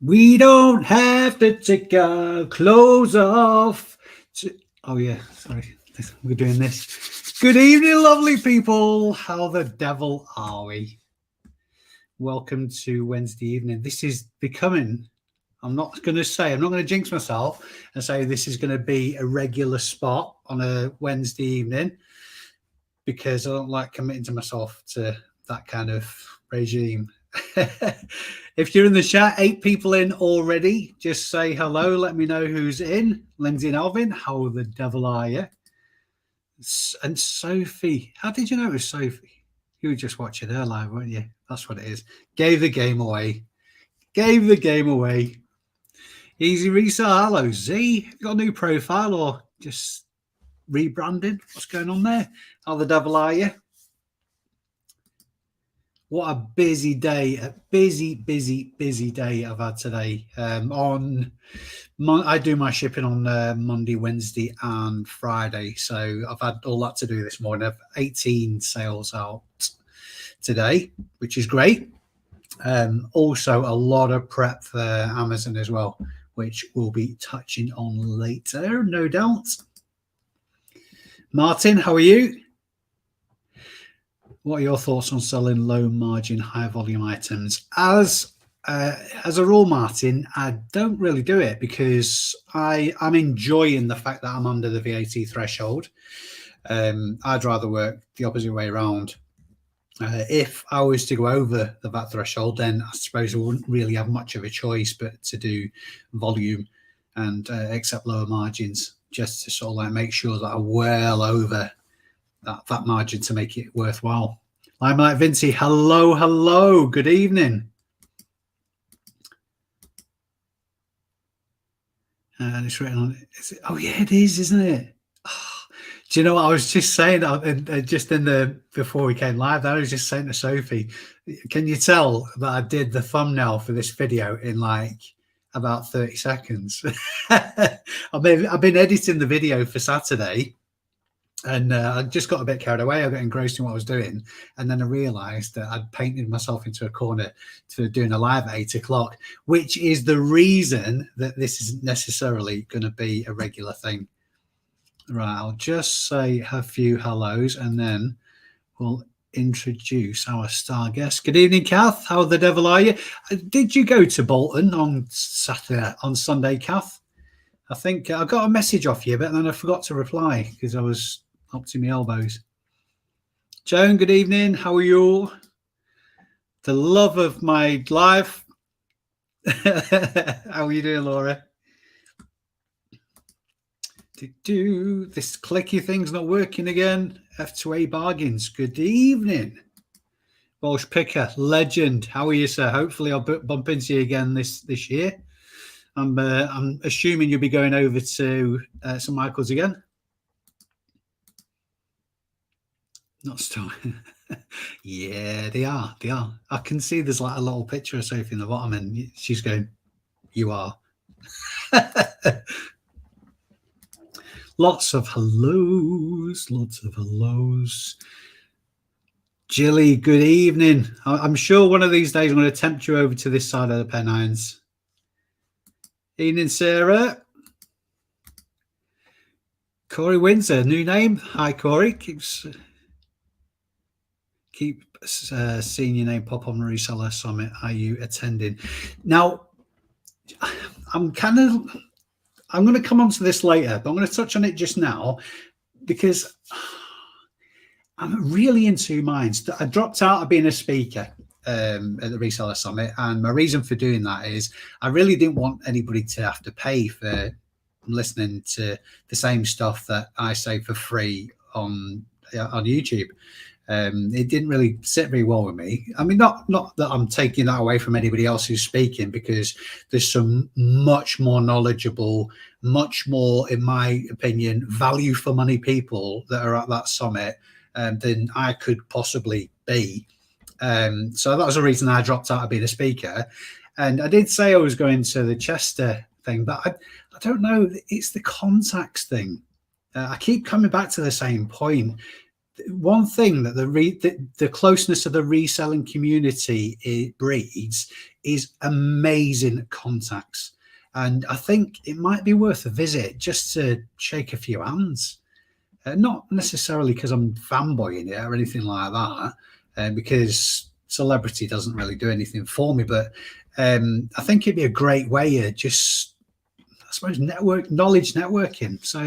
We don't have to take our clothes off. Oh, yeah, sorry. We're doing this. Good evening, lovely people. How the devil are we? Welcome to Wednesday evening. This is becoming, I'm not going to jinx myself and say this is going to be a regular spot on a Wednesday evening because I don't like committing to myself to that kind of regime. If you're in the chat, 8 people in already. Just say hello. Let me know who's in. Lindsay and Alvin, how the devil are you? And Sophie, how did you know it was Sophie? You were just watching her live, weren't you? That's what it is. Gave the game away. Gave the game away. Easy Resell. Hello, Z. You got a new profile or just rebranding? What's going on there? How the devil are you? What a busy day, a busy day I've had today. I do my shipping on Monday, Wednesday and Friday. So I've had all that to do this morning. I've 18 sales out today, which is great. Also a lot of prep for Amazon as well, which we'll be touching on later, no doubt. Martin, how are you? What are your thoughts on selling low margin, high volume items? As a rule, Martin, I don't really do it because I'm enjoying the fact that I'm under the VAT threshold. I'd rather work the opposite way around. If I was to go over the VAT threshold, then I suppose I wouldn't really have much of a choice but to do volume and accept lower margins just to sort of like make sure that I'm well over that margin to make it worthwhile. Limelight Vinci, hello, good evening. And it's written on it. Oh yeah, it is, isn't it? Oh, do you know what I was just saying? Just in the before we came live, I was just saying to Sophie, can you tell that I did the thumbnail for this video in like about 30 seconds? I've been editing the video for Saturday. And I just got a bit carried away. I got engrossed in what I was doing. And then I realized that I'd painted myself into a corner for doing a live at 8 o'clock, which is the reason that this isn't necessarily going to be a regular thing. Right, I'll just say a few hellos and then we'll introduce our star guest. Good evening, Kath. How the devil are you? Did you go to Bolton on Sunday, Kath? I think I got a message off you, but then I forgot to reply because I was up to my elbows. Joan, good evening. How are you all? The love of my life. How are you doing, Laura? This clicky thing's not working again. F2A bargains. Good evening. Walsh Picker, legend. How are you, sir? Hopefully I'll bump into you again this year. I'm assuming you'll be going over to St. Michael's again. Not starting. Yeah, they are. I can see there's like a little picture of Sophie in the bottom, and she's going, "You are." Lots of hellos. Jilly, good evening. I'm sure one of these days I'm going to tempt you over to this side of the Pennines. Evening, Sarah. Corey Windsor, new name. Hi, Corey. Keep seeing your name pop on the Reseller Summit. Are you attending? Now, I'm going to come on to this later, but I'm going to touch on it just now because I'm really in two minds. I dropped out of being a speaker at the Reseller Summit, and my reason for doing that is I really didn't want anybody to have to pay for listening to the same stuff that I say for free on YouTube. It didn't really sit very well with me. I mean, not that I'm taking that away from anybody else who's speaking, because there's some much more knowledgeable, much more, in my opinion, value for money people that are at that summit than I could possibly be. So that was the reason I dropped out of being a speaker. And I did say I was going to the Chester thing, but I don't know. It's the contacts thing. I keep coming back to the same point. One thing that the closeness of the reselling community it breeds is amazing contacts. And I think it might be worth a visit just to shake a few hands. Not necessarily because I'm fanboying it or anything like that, because celebrity doesn't really do anything for me. But I think it'd be a great way of just, I suppose, knowledge networking. So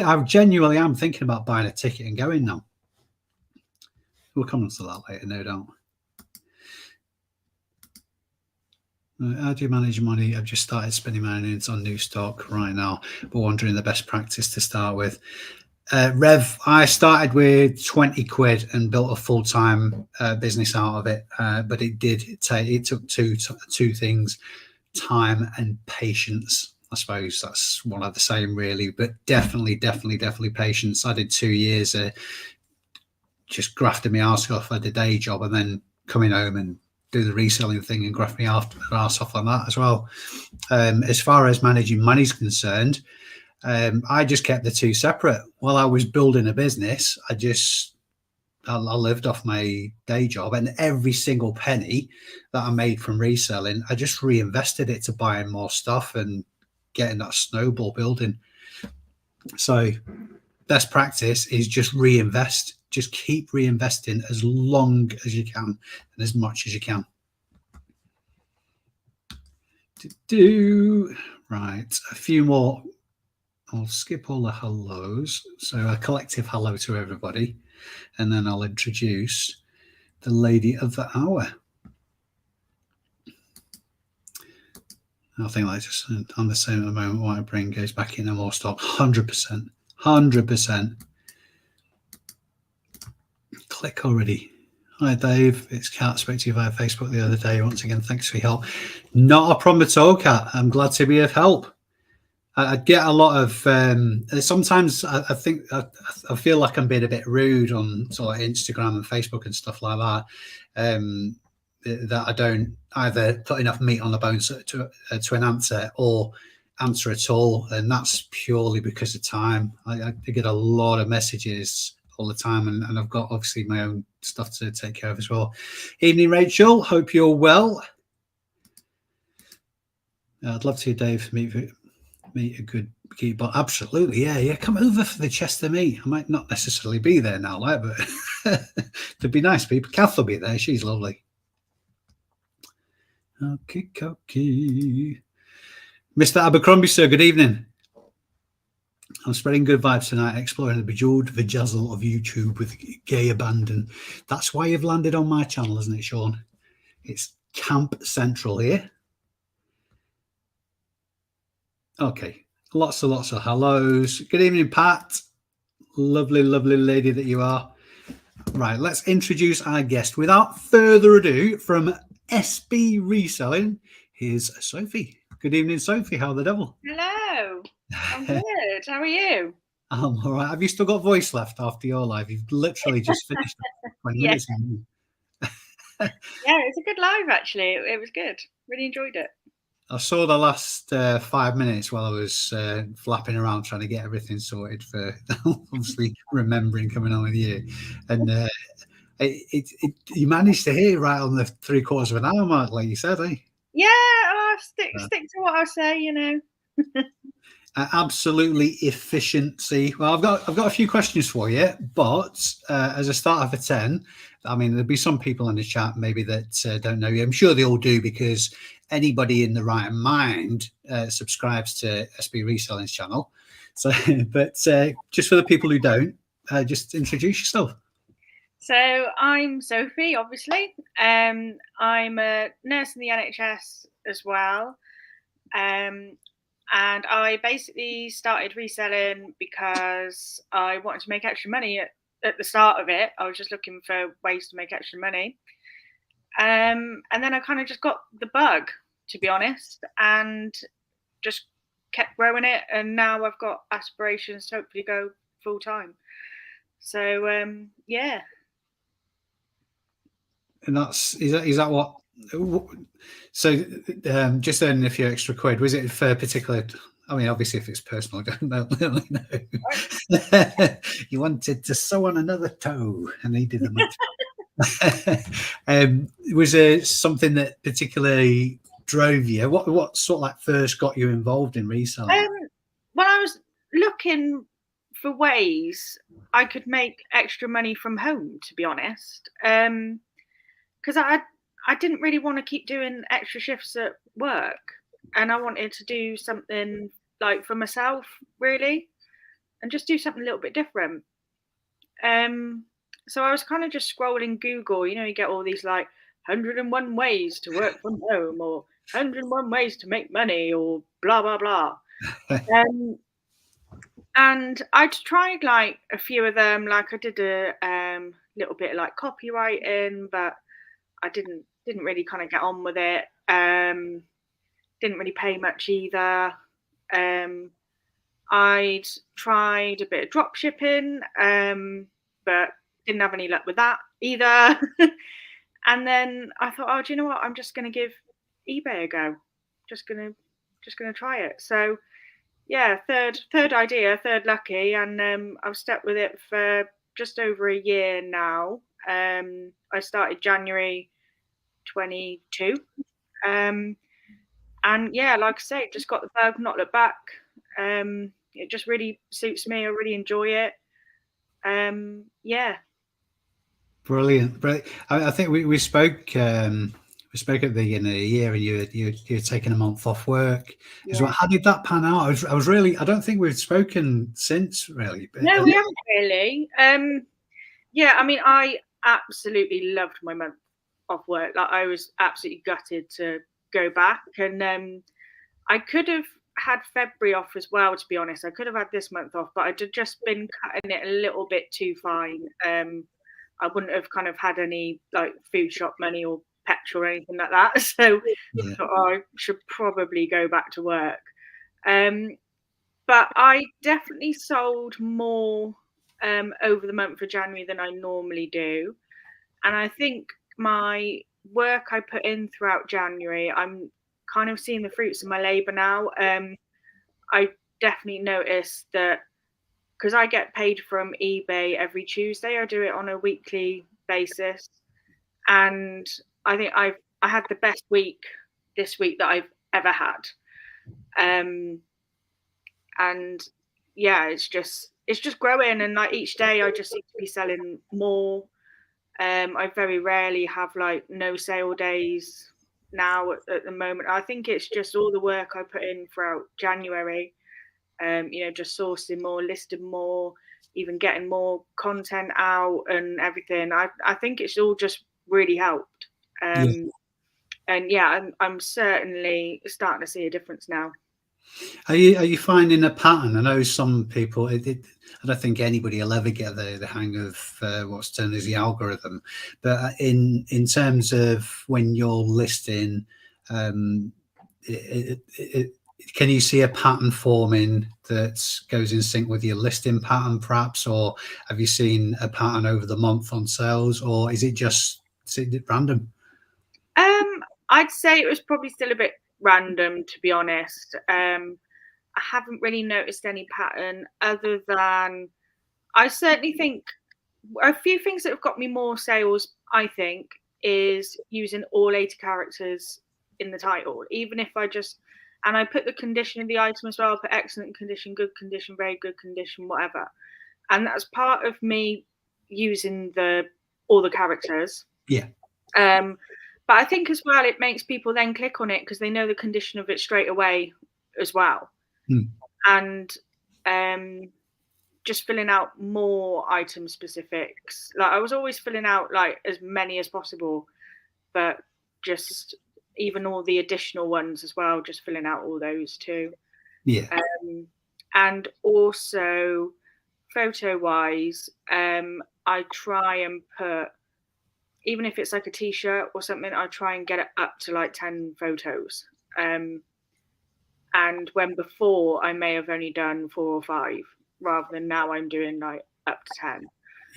I genuinely am thinking about buying a ticket and going now. We'll come on to that later, no doubt. How do you manage money? I've just started spending my earnings on new stock right now, but wondering the best practice to start with. Rev, I started with 20 quid and built a full-time business out of it, but it took two things, time and patience. I suppose that's one of the same, really, but definitely patience. I did 2 years just grafting my arse off at a day job and then coming home and do the reselling thing and graft my arse off on that as well. As far as managing money's concerned, I just kept the two separate. While I was building a business, I lived off my day job, and every single penny that I made from reselling, I just reinvested it to buying more stuff and getting that snowball building. So best practice is just reinvest. Just keep reinvesting as long as you can and as much as you can. Right, a few more. I'll skip all the hellos. So a collective hello to everybody. And then I'll introduce the lady of the hour. I think that's just on the same at the moment. What I bring goes back into more stock. 100%. 100%. Click already. Hi, Dave. It's Kat. Spoke to you via Facebook the other day. Once again, thanks for your help. Not a problem at all, Kat. I'm glad to be of help. I get a lot of sometimes I think I feel like I'm being a bit rude on sort of Instagram and Facebook and stuff like that. That I don't either put enough meat on the bones to an answer or answer at all, and that's purely because of time. I get a lot of messages all the time, and I've got obviously my own stuff to take care of as well. Evening, Rachel. Hope you're well. I'd love to, Dave, meet a good keeper. Absolutely, yeah. Come over for the Chester meet. I might not necessarily be there now, like, but there'd be nice people. Kath will be there. She's lovely. Okay. Mr. Abercrombie, sir, good evening. I'm spreading good vibes tonight, exploring the bejeweled vajazzle of YouTube with gay abandon. That's why you've landed on my channel, isn't it, Sean? It's Camp Central here. Okay, lots of hellos. Good evening, Pat. Lovely lady that you are. Right, let's introduce our guest. Without further ado, from SB Reselling, here's Sophie. Good evening, Sophie. How the devil? Hello. I'm good. How are you? I'm all right. Have you still got voice left after your live? You've literally just finished 20 minutes. Yeah, it's a good live, actually. It was good. Really enjoyed it. I saw the last 5 minutes while I was flapping around trying to get everything sorted for obviously remembering coming on with you. And you managed to hear right on the 3/4 of an hour mark, like you said, eh? Yeah, I'll stick to what I say, you know. Absolutely efficiency. Well, I've got a few questions for you, but as a starter for 10, I mean, there'll be some people in the chat maybe that don't know you. I'm sure they all do, because anybody in the right mind subscribes to SB Reselling's channel. So, but just for the people who don't, just introduce yourself. So I'm Sophie, obviously. I'm a nurse in the NHS as well. And I basically started reselling because I wanted to make extra money at the start of it. I was just looking for ways to make extra money. And then I kind of just got the bug, to be honest, and just kept growing it. And now I've got aspirations to hopefully go full time. So, yeah. And is that what? So just earning a few extra quid, was it for a particular? I mean, obviously, if it's personal, I don't really know. You wanted to sew on another toe, and he did the math. Was there something that particularly drove you? What sort of like first got you involved in reselling? Well, I was looking for ways I could make extra money from home, to be honest. Because I didn't really want to keep doing extra shifts at work, and I wanted to do something like for myself, really, and just do something a little bit different. So I was kind of just scrolling Google. You know, you get all these like 101 ways to work from home, or 101 ways to make money, or blah blah blah. Um, and I'd tried like a few of them. Like I did a little bit of like copywriting, but I didn't really kind of get on with it. Didn't really pay much either. I'd tried a bit of drop shipping, but didn't have any luck with that either. And then I thought, oh, do you know what? I'm just going to give eBay a go. Just gonna try it. So yeah, third idea, third lucky, and I've stuck with it for just over a year now. I started January 22. And yeah, like I say, just got the bug, not look back. It just really suits me. I really enjoy it. Yeah. Brilliant. I think we spoke at the beginning of the year, and you're taking a month off work as well. Yeah. How did that pan out? I was really, I don't think we've spoken since, really. No, we haven't really. Yeah, I mean, I absolutely loved my month off work. Like, I was absolutely gutted to go back, and I could have had February off as well. To be honest, I could have had this month off, but I'd just been cutting it a little bit too fine. I wouldn't have kind of had any like food shop money or petrol or anything like that. So Yeah. I thought, oh, I should probably go back to work. But I definitely sold more over the month of January than I normally do. And I think my work I put in throughout January, I'm kind of seeing the fruits of my labour now. I definitely noticed that because I get paid from eBay every Tuesday, I do it on a weekly basis. And I think I had the best week this week that I've ever had. And yeah, it's just growing, and like each day I just seem to be selling more. I very rarely have like no sale days now at the moment. I think it's just all the work I put in throughout January. Just sourcing more, listing more, even getting more content out and everything. I think it's all just really helped. Yeah. And yeah, I'm certainly starting to see a difference now. Are you finding a pattern? I know some people. I don't think anybody will ever get the hang of what's termed as the algorithm. But in terms of when you're listing, um, can you see a pattern forming that goes in sync with your listing pattern, perhaps, or have you seen a pattern over the month on sales, or is it random? I'd say it was probably still a bit random, to be honest. I haven't really noticed any pattern other than I certainly think a few things that have got me more sales, I think, is using all 80 characters in the title. Even if and I put the condition of the item as well, I put excellent condition, good condition, very good condition, whatever. And that's part of me using all the characters. Yeah. But I think as well, it makes people then click on it because they know the condition of it straight away as well. And just filling out more item specifics. Like I was always filling out like as many as possible, but just even all the additional ones as well, just filling out all those too. Yeah. And also photo wise, I try and put, even if it's like a t-shirt or something, I try and get it up to like 10 photos. And when before I may have only done 4 or 5, rather than now I'm doing like up to 10.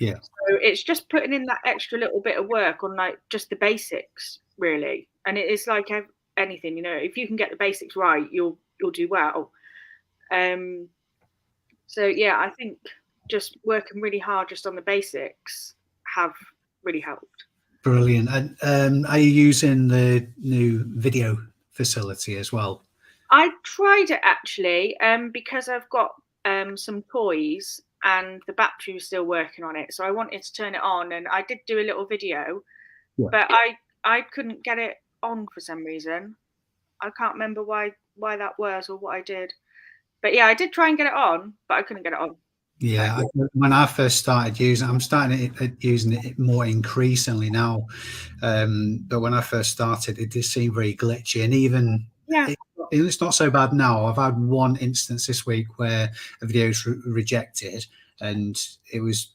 Yeah. So it's just putting in that extra little bit of work on like just the basics, really. And it is like anything, if you can get the basics right, you'll do well. So yeah, I think just working really hard just on the basics have really helped. Brilliant. And are you using the new video facility as well? I tried it actually, because I've got some toys and the battery was still working on it, so I wanted to turn it on, and I did do a little video, but I couldn't get it on for some reason. I can't remember why that was or what I did, but yeah, I did try and get it on, but I couldn't get it on. Yeah, when I first started using, I'm starting using it more increasingly now. But when I first started, it did seem very glitchy, and even it's not so bad now. I've had one instance this week where a video was rejected, and it was,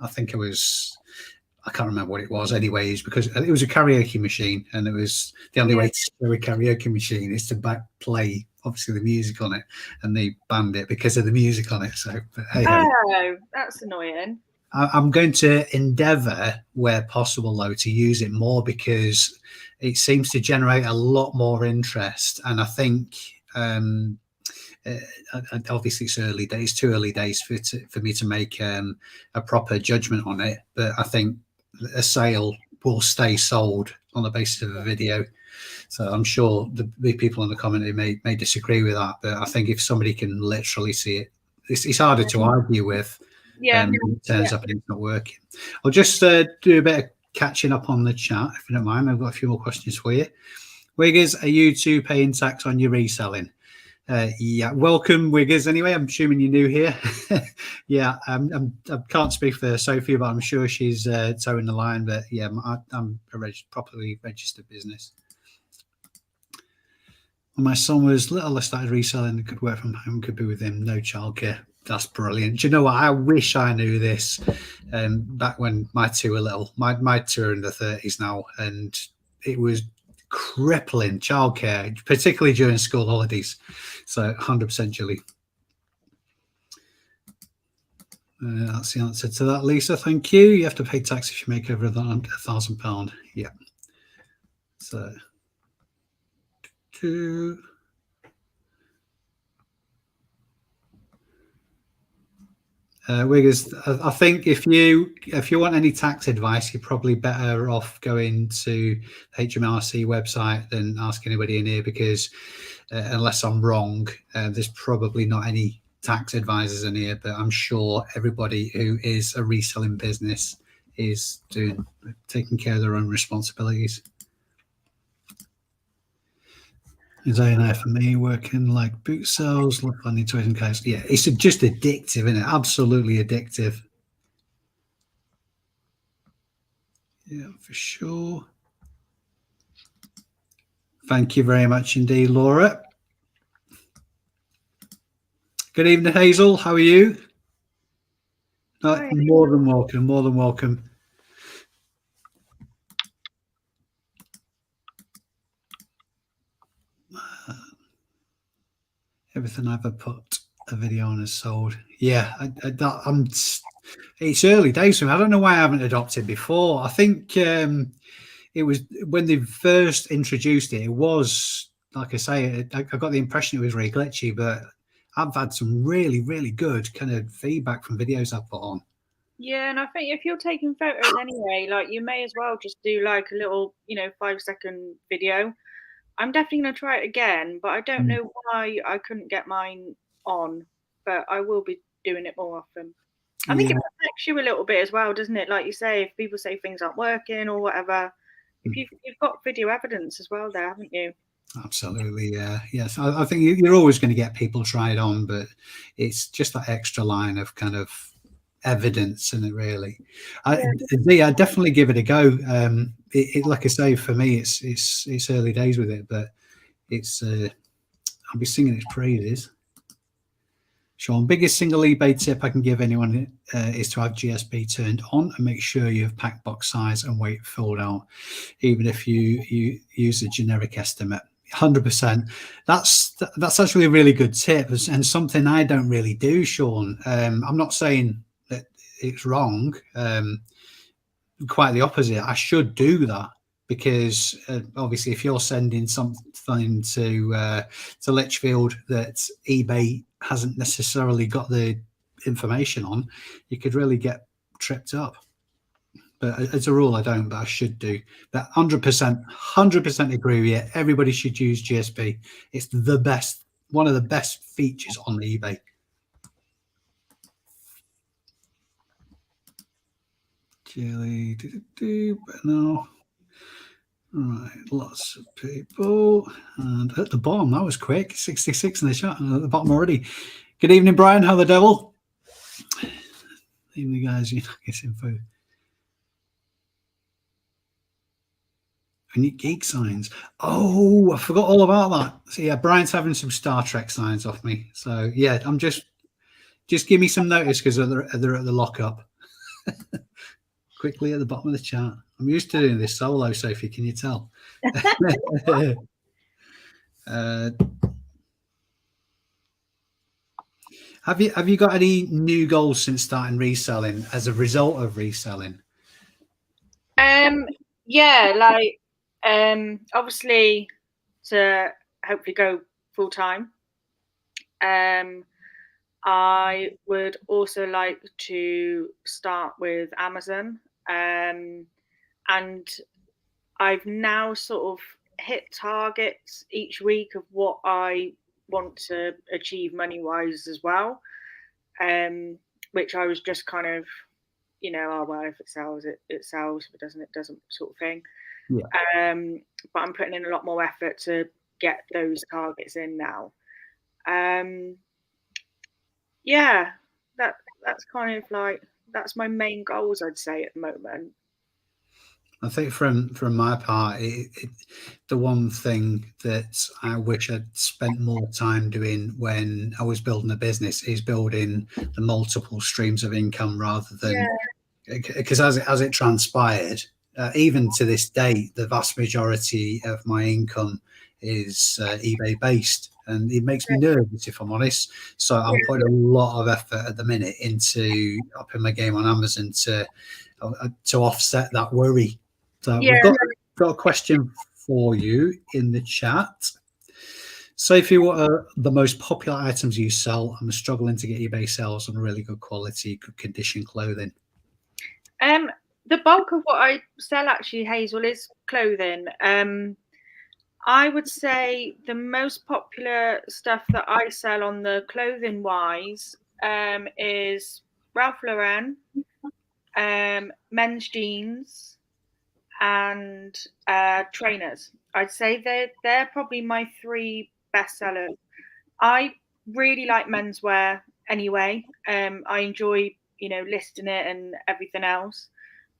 I think it was, I can't remember what it was anyways, because it was a karaoke machine, and it was the only way to steer a karaoke machine is to back play obviously the music on it, and they banned it because of the music on it. So hey, that's annoying. I'm going to endeavour where possible though to use it more, because it seems to generate a lot more interest, and I think obviously it's early days, too early days for me to make a proper judgment on it, but I think a sale will stay sold on the basis of a video. So I'm sure the people in the community may disagree with that, but I think if somebody can literally see it, it's harder to argue with. It turns up and it's not working. I'll just do a bit of catching up on the chat, if you don't mind. I've got a few more questions for you. Wiggers, are you two paying tax on your reselling? Yeah, welcome, Wiggers. Anyway, I'm assuming you're new here. Yeah, I can't speak for Sophie, but I'm sure she's towing the line. But yeah, I'm a properly registered business. When my son was little, I started reselling. Could work from home, could be with him, no childcare. That's brilliant. Do you know what? I wish I knew this back when my two were little. My two are in their 30s now, and it was crippling childcare, particularly during school holidays. So 100% Julie. That's the answer to that, Lisa. Thank you. You have to pay tax if you make over £1,000. Yeah. So two. Wiggers, I think if you want any tax advice, you're probably better off going to the HMRC website than ask anybody in here, because unless I'm wrong, there's probably not any tax advisors in here, but I'm sure everybody who is a reselling business is taking care of their own responsibilities. Is A&I for me working like boot sales? Look, I need to case. Yeah, it's just addictive, isn't it? Absolutely addictive. Yeah, for sure. Thank you very much indeed, Laura. Good evening, Hazel. How are you? More than welcome. More than welcome. Everything I've ever put a video on is sold. Yeah, it's early days for me. I don't know why I haven't adopted before. I think it was when they first introduced it. It was, like I say, I got the impression it was really glitchy, but I've had some really, really good kind of feedback from videos I've put on. Yeah, and I think if you're taking photos anyway, like you may as well just do like a little, 5-second video. I'm definitely going to try it again, but I don't know why I couldn't get mine on, but I will be doing it more often. I think it affects you a little bit as well, doesn't it? Like you say, if people say things aren't working or whatever, if you've got video evidence as well there, haven't you? Absolutely, yeah. Yes, I think you're always going to get people try it on, but it's just that extra line of kind of evidence, and it really, I definitely give it a go. Like I say, for me, it's early days with it, but it's I'll be singing its praises. Sean, biggest single eBay tip I can give anyone is to have GSP turned on and make sure you have pack box size and weight filled out, even if you use a generic estimate. 100%. That's actually a really good tip, and something I don't really do, Sean. I'm not saying that it's wrong. Quite the opposite. I should do that, because obviously if you're sending something to Litchfield that eBay hasn't necessarily got the information on, you could really get tripped up. but as a rule, I don't. But I should do. But 100% agree with you. Everybody should use GSP. It's the best, one of the best features on eBay. Jelly, no. Right, lots of people. And at the bottom, that was quick. 66 in the chat. And at the bottom already. Good evening, Brian. How the devil? Evening, guys. You know, get info. Unique geek signs. Oh, I forgot all about that. So yeah, Brian's having some Star Trek signs off me. So yeah, I'm just give me some notice because they're at the lockup. Quickly at the bottom of the chat. I'm used to doing this solo, Sophie. Can you tell? Have you got any new goals since starting reselling as a result of reselling? Yeah, like obviously to hopefully go full time. I would also like to start with Amazon, and I've now sort of hit targets each week of what I want to achieve money wise as well, which I was just kind of, you know, oh well, if it sells, it sells. If it doesn't, sort of thing. Yeah. But I'm putting in a lot more effort to get those targets in now. Yeah, that's kind of like, that's my main goals, I'd say, at the moment. I think from my part, the one thing that I wish I'd spent more time doing when I was building a business is building the multiple streams of income rather than, because as it transpired, even to this day, the vast majority of my income is eBay based, and it makes me nervous, if I'm honest. So I'm putting a lot of effort at the minute into upping my game on Amazon to offset that worry. So we've got a question for you in the chat. Sophie, what are the most popular items you sell? I'm struggling to get eBay sales on really good quality, good condition clothing. The bulk of what I sell actually, Hazel, is clothing. I would say the most popular stuff that I sell on the clothing wise is Ralph Lauren, men's jeans, and trainers. I'd say they're probably my three best sellers. I really like menswear anyway. I enjoy, you know, listing it and everything else.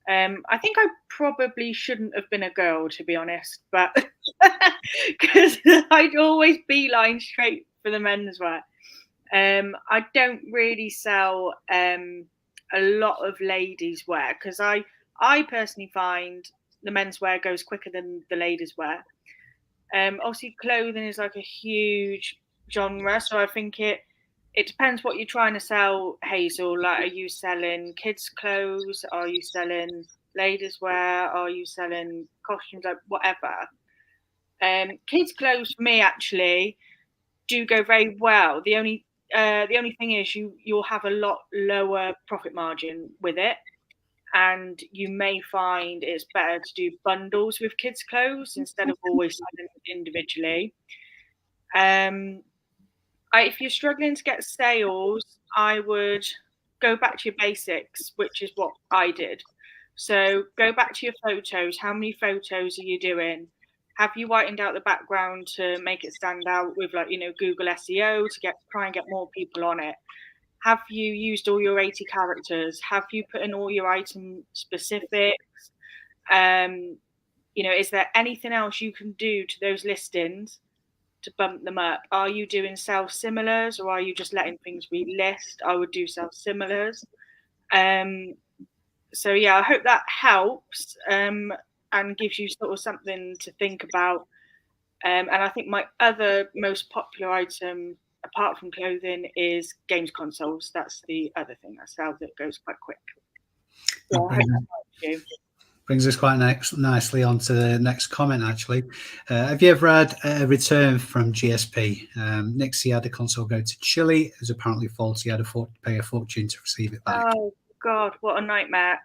I think I probably shouldn't have been a girl, to be honest, but because I'd always beeline straight for the menswear. I don't really sell a lot of ladies' wear because I personally find the menswear goes quicker than the ladies' wear. Obviously, clothing is like a huge genre, so I think it depends what you're trying to sell, Hazel. Like, are you selling kids' clothes? Are you selling ladies' wear? Are you selling costumes? Like, whatever. Kids' clothes for me actually do go very well. The only thing is you'll have a lot lower profit margin with it, and you may find it's better to do bundles with kids' clothes instead of always selling individually. If you're struggling to get sales, I would go back to your basics, which is what I did. So go back to your photos. How many photos are you doing? Have you whitened out the background to make it stand out with, like, you know, Google SEO to try and get more people on it? Have you used all your 80 characters? Have you put in all your item specifics? You know, is there anything else you can do to those listings to bump them up? Are you doing self-similars, or are you just letting things relist? I would do self-similars. So yeah, I hope that helps and gives you sort of something to think about. And I think my other most popular item, apart from clothing, is games consoles. That's the other thing I sell that goes quite quick. So I hope that helps you. Brings us quite nicely on to the next comment, actually. Have you ever had a return from GSP? Nixie had a console go to Chile. It was apparently faulty. He had to pay a fortune to receive it back. Oh, God, what a nightmare.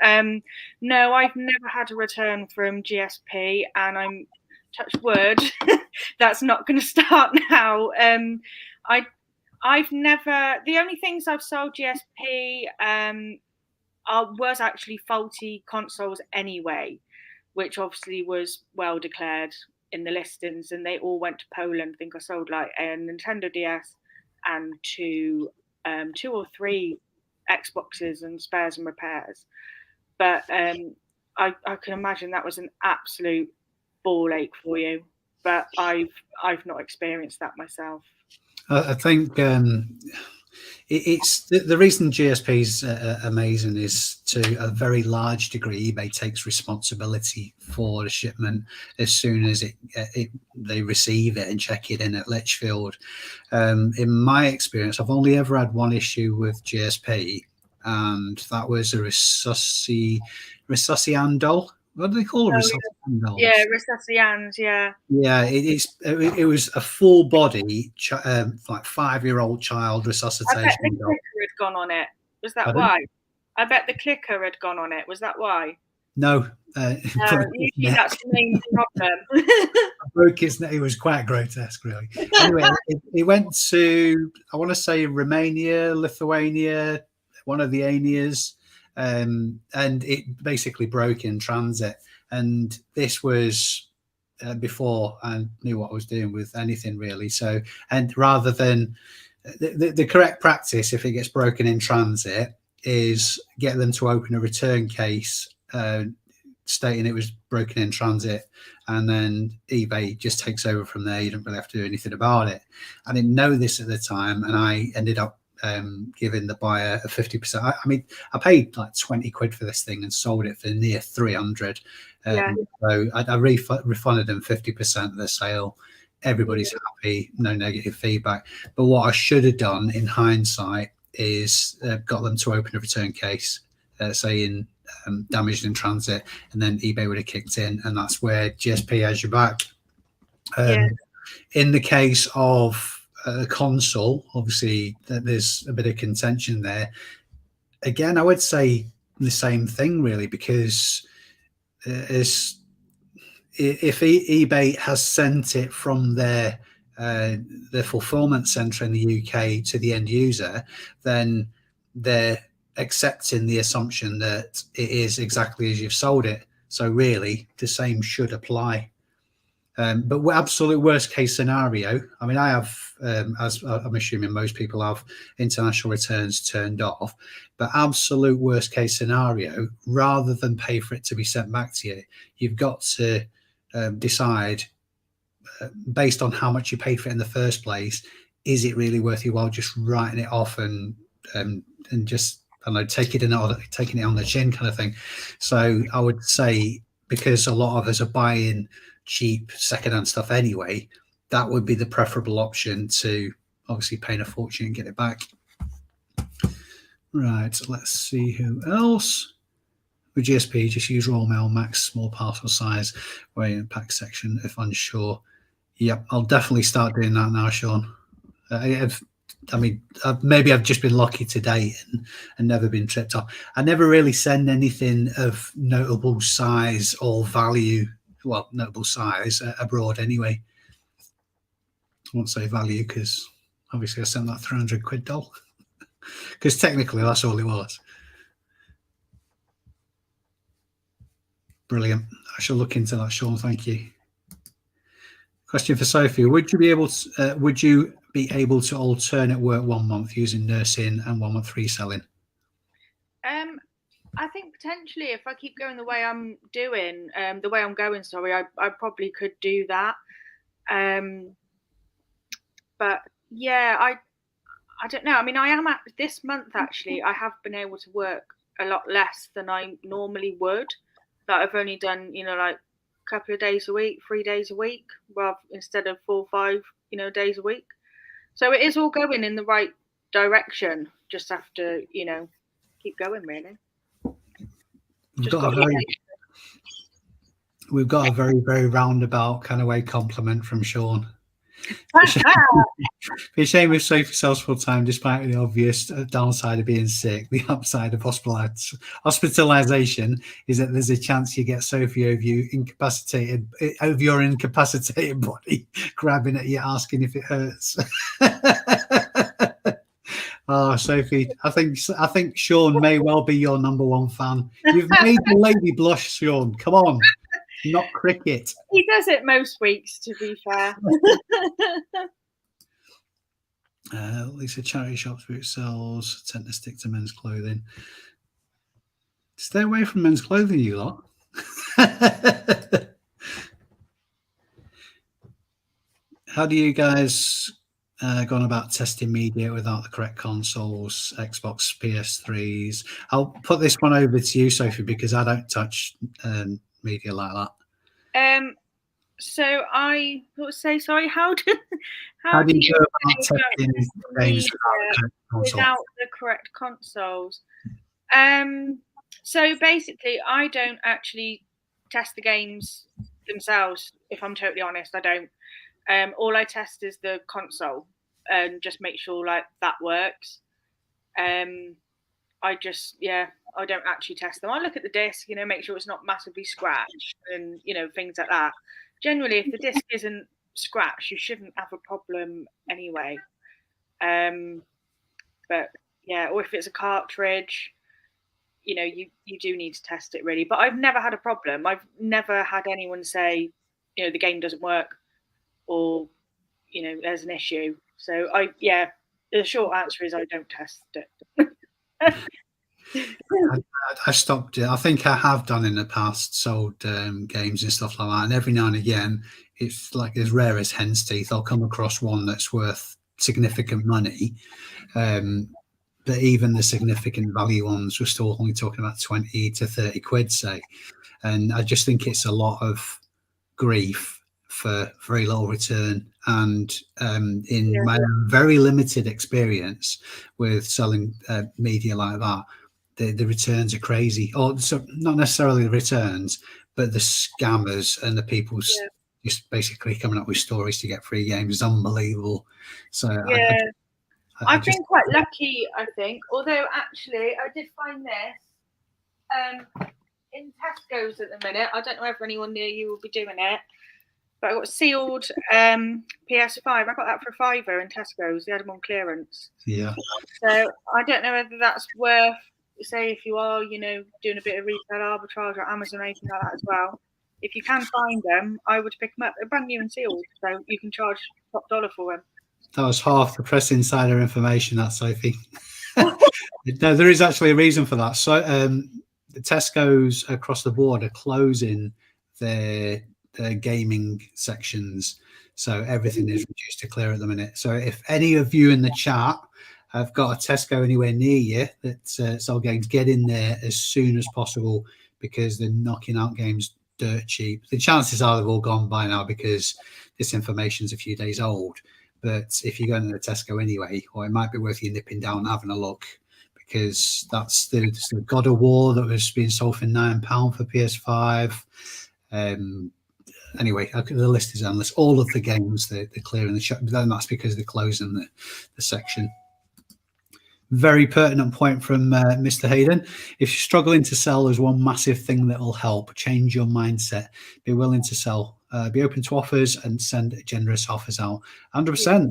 No, I've never had a return from GSP, and I'm touch wood, that's not going to start now. I've never. The only things I've sold GSP was actually faulty consoles anyway, which obviously was well declared in the listings, and they all went to Poland. I think I sold like a Nintendo DS and two or three Xboxes and spares and repairs. But I can imagine that was an absolute ball ache for you. But I've not experienced that myself. I think it's the reason GSP is amazing is to a very large degree eBay takes responsibility for the shipment as soon as they receive it and check it in at Litchfield. In my experience, I've only ever had one issue with GSP, and that was a Resusciando. What do they call it? Resusciando? Yeah, Resuscians, yeah. Yeah, it was a full body, like 5-year-old child resuscitation. I bet the clicker had gone on it. Was that why? I bet the clicker had gone on it. Was that why? No. Usually that's the main problem. I broke his neck. It was quite grotesque, really. Anyway, it went to, I want to say, Romania, Lithuania, one of the ANIAs, and it basically broke in transit. And this was before I knew what I was doing with anything, really. So, and rather than the correct practice, if it gets broken in transit, is get them to open a return case stating it was broken in transit, and then eBay just takes over from there. You don't really have to do anything about it. I didn't know this at the time, and I ended up giving the buyer a 50%. I mean, I paid like 20 quid for this thing and sold it for near 300. So I refunded them 50% of the sale. Everybody's happy, no negative feedback. But what I should have done in hindsight is got them to open a return case saying damaged in transit, and then eBay would have kicked in, and that's where GSP has your back. In the case of a console, obviously there's a bit of contention there. Again, I would say the same thing, really, because if eBay has sent it from their fulfillment center in the UK to the end user, then they're accepting the assumption that it is exactly as you've sold it. So really, the same should apply. But absolute worst case scenario, I mean, I have, as I'm assuming most people have, international returns turned off. But absolute worst case scenario, rather than pay for it to be sent back to you, you've got to decide, based on how much you paid for it in the first place, is it really worth your while just writing it off and just, I don't know, taking it on the chin kind of thing. So I would say, because a lot of us are buying cheap secondhand stuff anyway, that would be the preferable option to obviously paying a fortune and get it back. Right, let's see who else. With GSP, just use raw mail, max small parcel size, weigh in pack section if unsure. Yep, I'll definitely start doing that now, Sean. Maybe I've just been lucky today and never been tripped up. I never really send anything of notable size or value, well, notable size abroad anyway. I won't say value because obviously I sent that 300 quid doll, because technically that's all it was. Brilliant. I shall look into that, Sean. Thank you. Question for Sophie: Would you be able to alternate work 1 month using nursing and 1 month reselling? I think potentially, if I keep going the way I'm doing, I probably could do that. But yeah, I don't know. I mean, I am at this month actually. I have been able to work a lot less than I normally would. That I've only done, like a couple of days a week, 3 days a week, instead of 4 or 5, days a week. So it is all going in the right direction. Just have to, keep going, really. We've got a very, very roundabout kind of way compliment from Sean. Be a shame if Sophie sells full time, despite the obvious downside of being sick. The upside of hospitalization is that there's a chance you get Sophie over your incapacitated body, grabbing at you, asking if it hurts. Oh, Sophie, I think Sean may well be your number one fan. You've made the lady blush, Sean. Come on, not cricket. He does it most weeks, to be fair. Lisa, charity shops which sells tend to stick to men's clothing. Stay away from men's clothing, you lot. How do you guys go on about testing media without the correct consoles, Xbox, PS3s? I'll put this one over to you, Sophie, because I don't touch media like that. So I would say, sorry, how do you go about testing games without the correct consoles? So basically, I don't actually test the games themselves. If I'm totally honest, I don't. All I test is the console and just make sure like that works. I don't actually test them. I look at the disc, make sure it's not massively scratched and things like that. Generally, if the disc isn't scratched, you shouldn't have a problem anyway. But yeah, or if it's a cartridge, you do need to test it really. But I've never had a problem. I've never had anyone say, the game doesn't work or, there's an issue. So the short answer is I don't test it. I stopped it. I think I have done in the past, sold games and stuff like that. And every now and again, it's like as rare as hen's teeth. I'll come across one that's worth significant money. But even the significant value ones, we're still only talking about 20 to 30 quid, say. And I just think it's a lot of grief for very little return. And in my very limited experience with selling media like that, the returns are crazy. Or so not necessarily the returns, but the scammers and the people just basically coming up with stories to get free games is unbelievable. So I've been quite lucky, I think. Although actually, I did find this in Tesco's at the minute. I don't know if anyone near you will be doing it, but I got sealed PS5. I got that for £5 in Tesco's. They had them on clearance. Yeah. So I don't know whether that's worth. Say if you are, doing a bit of retail arbitrage or Amazon or anything like that as well. If you can find them, I would pick them up. They're brand new and sealed, so you can charge top dollar for them. That was half the press insider information, that, Sophie. No, there is actually a reason for that. So the Tesco's across the board are closing their gaming sections. So everything is reduced to clear at the minute. So if any of you in the chat have got a Tesco anywhere near you that sell games, get in there as soon as possible because they're knocking out games dirt cheap. The chances are they've all gone by now because this information's a few days old. But if you're going to the Tesco anyway, or it might be worth you nipping down and having a look because that's the God of War that was being sold for £9 for PS5. Anyway, the list is endless. All of the games they're clearing the shop, but then that's because they're closing the section. Very pertinent point from Mr. Hayden. If you're struggling to sell, there's one massive thing that will help. Change your mindset. Be willing to sell. Be open to offers and send generous offers out. 100%.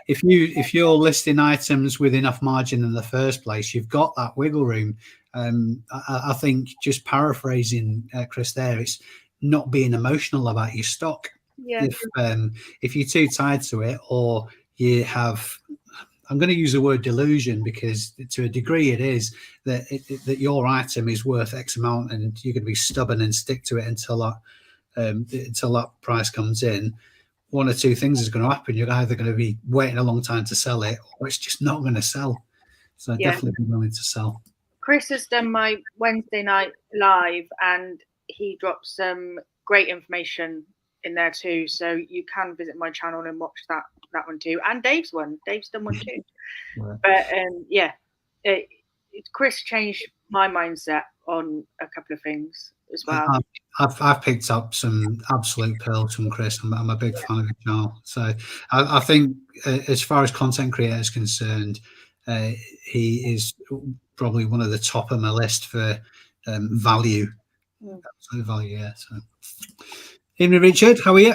If you're listing items with enough margin in the first place, you've got that wiggle room. I think just paraphrasing Chris there, it's not being emotional about your stock. Yeah. If you're too tied to it, or you have, I'm going to use the word delusion because to a degree it is that your item is worth X amount and you're going to be stubborn and stick to it until that price comes in. One or two things is going to happen. You're either going to be waiting a long time to sell it, or it's just not going to sell. So definitely be willing to sell. Chris has done my Wednesday night live and he dropped some great information in there too. So you can visit my channel and watch that one too. And Dave's done one too. But Chris changed my mindset on a couple of things. as well. I've picked up some absolute pearls from Chris. I'm a big fan of it now. So I think as far as content creator is concerned, he is probably one of the top of my list for value. Absolute value, yeah. So, Amy Richard, how are you?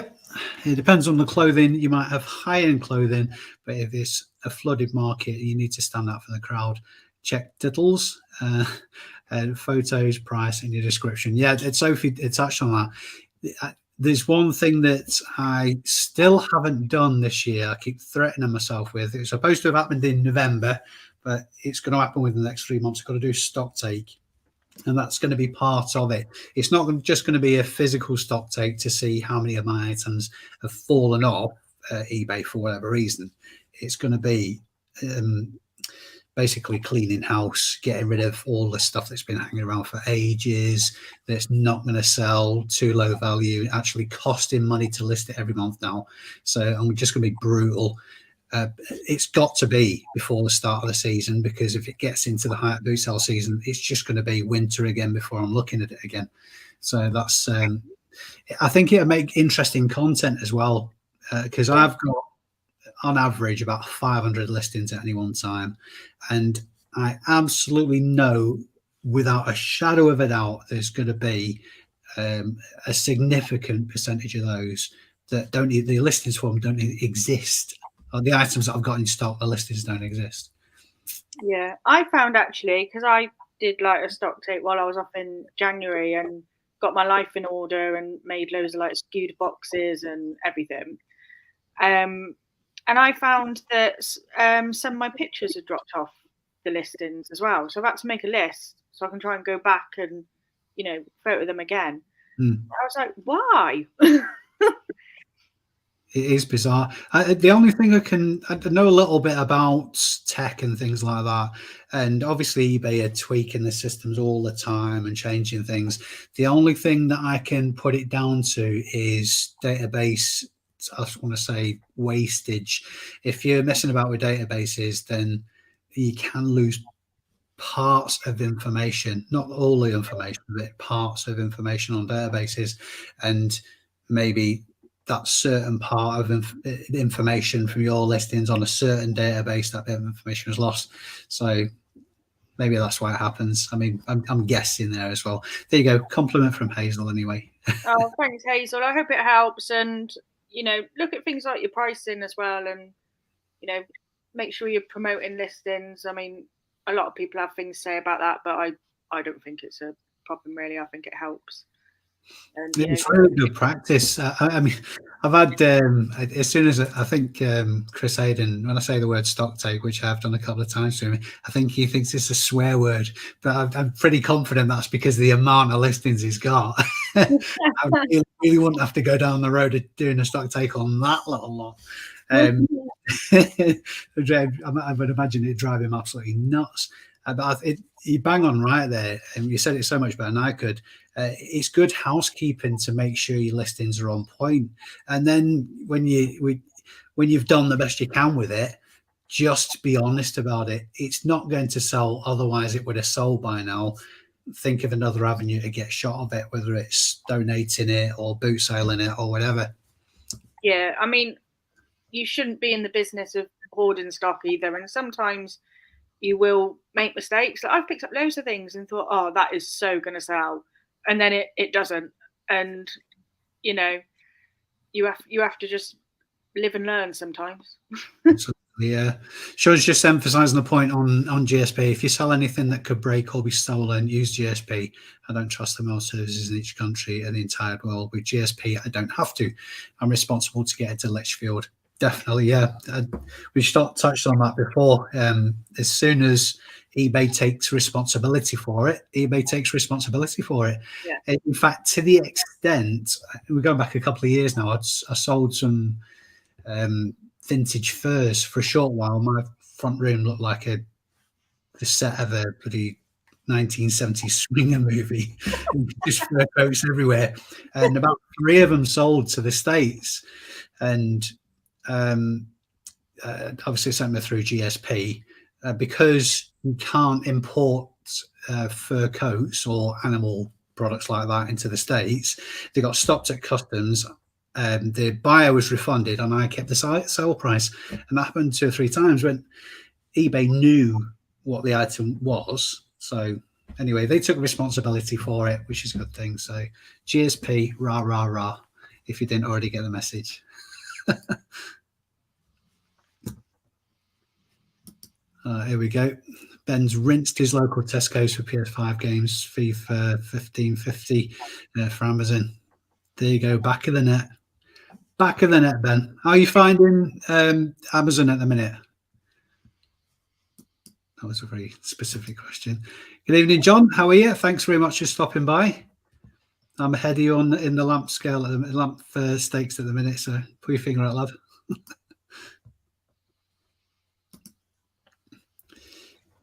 It depends on the clothing. You might have high-end clothing, but if it's a flooded market, you need to stand out for the crowd. Check titles, photos, price, and your description. Yeah, Sophie touched on that. There's one thing that I still haven't done this year. I keep threatening myself with. It's supposed to have happened in November, but it's going to happen within the next 3 months. I've got to do stock take. And that's going to be part of it. It's not just going to be a physical stock take to see how many of my items have fallen off eBay for whatever reason. It's going to be basically cleaning house, getting rid of all the stuff that's been hanging around for ages, that's not going to sell, too low value, actually costing money to list it every month now. So I'm just going to be brutal. It's got to be before the start of the season, because if it gets into the high boot sale season, it's just going to be winter again before I'm looking at it again. So that's I think it'll make interesting content as well, because I've got on average about 500 listings at any one time, and I absolutely know without a shadow of a doubt there's going to be a significant percentage of those that don't need the listings for them don't exist. Or the items that I've got in stock, the listings don't exist. Yeah, I found actually, because I did like a stock take while I was off in January and got my life in order and made loads of like skewed boxes and everything. And I found that some of my pictures had dropped off the listings as well. So I've had to make a list so I can try and go back and, photo them again. I was like, why? It is bizarre. The only thing I know a little bit about tech and things like that, and obviously eBay are tweaking the systems all the time and changing things. The only thing that I can put it down to is database, I just want to say wastage. If you're messing about with databases, then you can lose parts of information, not all the information, but parts of information on databases, and maybe that certain part of information from your listings on a certain database, that bit of information was lost. So maybe that's why it happens. I mean, I'm guessing there as well. There you go. Compliment from Hazel anyway. Oh, thanks, Hazel. I hope it helps. And, look at things like your pricing as well. And, make sure you're promoting listings. I mean, a lot of people have things to say about that, but I don't think it's a problem, really. I think it helps. And, it's really good practice. I mean, I've had as soon as I think Chris Hayden, when I say the word stock take, which I've done a couple of times to him, I think he thinks it's a swear word, but I'm pretty confident that's because of the amount of listings he's got. I really wouldn't have to go down the road of doing a stock take on that little lot. I would imagine it'd drive him absolutely nuts. But you bang on right there, and you said it so much better than I could. It's good housekeeping to make sure your listings are on point, and then when you've done the best you can with it, just be honest about it. It's not going to sell, otherwise it would have sold by now. Think of another avenue to get shot of it, whether it's donating it or boot selling it or whatever. Yeah, I mean, you shouldn't be in the business of hoarding stock either, and sometimes you will make mistakes. Like I've picked up loads of things and thought, oh, that is so going to sell, and then it doesn't. And you have to just live and learn sometimes. Yeah, Sean's just emphasising the point on GSP. If you sell anything that could break or be stolen, use GSP. I don't trust the mail services in each country and the entire world. With GSP, I don't have to. I'm responsible to get it to Litchfield. Definitely, yeah. We touched on that before. As soon as eBay takes responsibility for it, eBay takes responsibility for it. Yeah. In fact, to the extent, we're going back a couple of years now, I sold some vintage furs for a short while. My front room looked like the set of a bloody 1970s swinger movie. Just fur coats everywhere. And about 3 of them sold to the States. And obviously sent me through GSP because you can't import fur coats or animal products like that into the States. They got stopped at customs. The buyer was refunded, and I kept the sale price. And that happened 2 or 3 times when eBay knew what the item was. So anyway, they took responsibility for it, which is a good thing. So GSP, rah, rah, rah, if you didn't already get the message. Here we go. Ben's rinsed his local Tesco's for PS5 games, FIFA 1550 for Amazon. There you go, back of the net. Back of the net, Ben. How are you finding Amazon at the minute? That was a very specific question. Good evening, John. How are you? Thanks very much for stopping by. I'm ahead of you in the lamp scale, at the lamp stakes at the minute, so put your finger out, lad.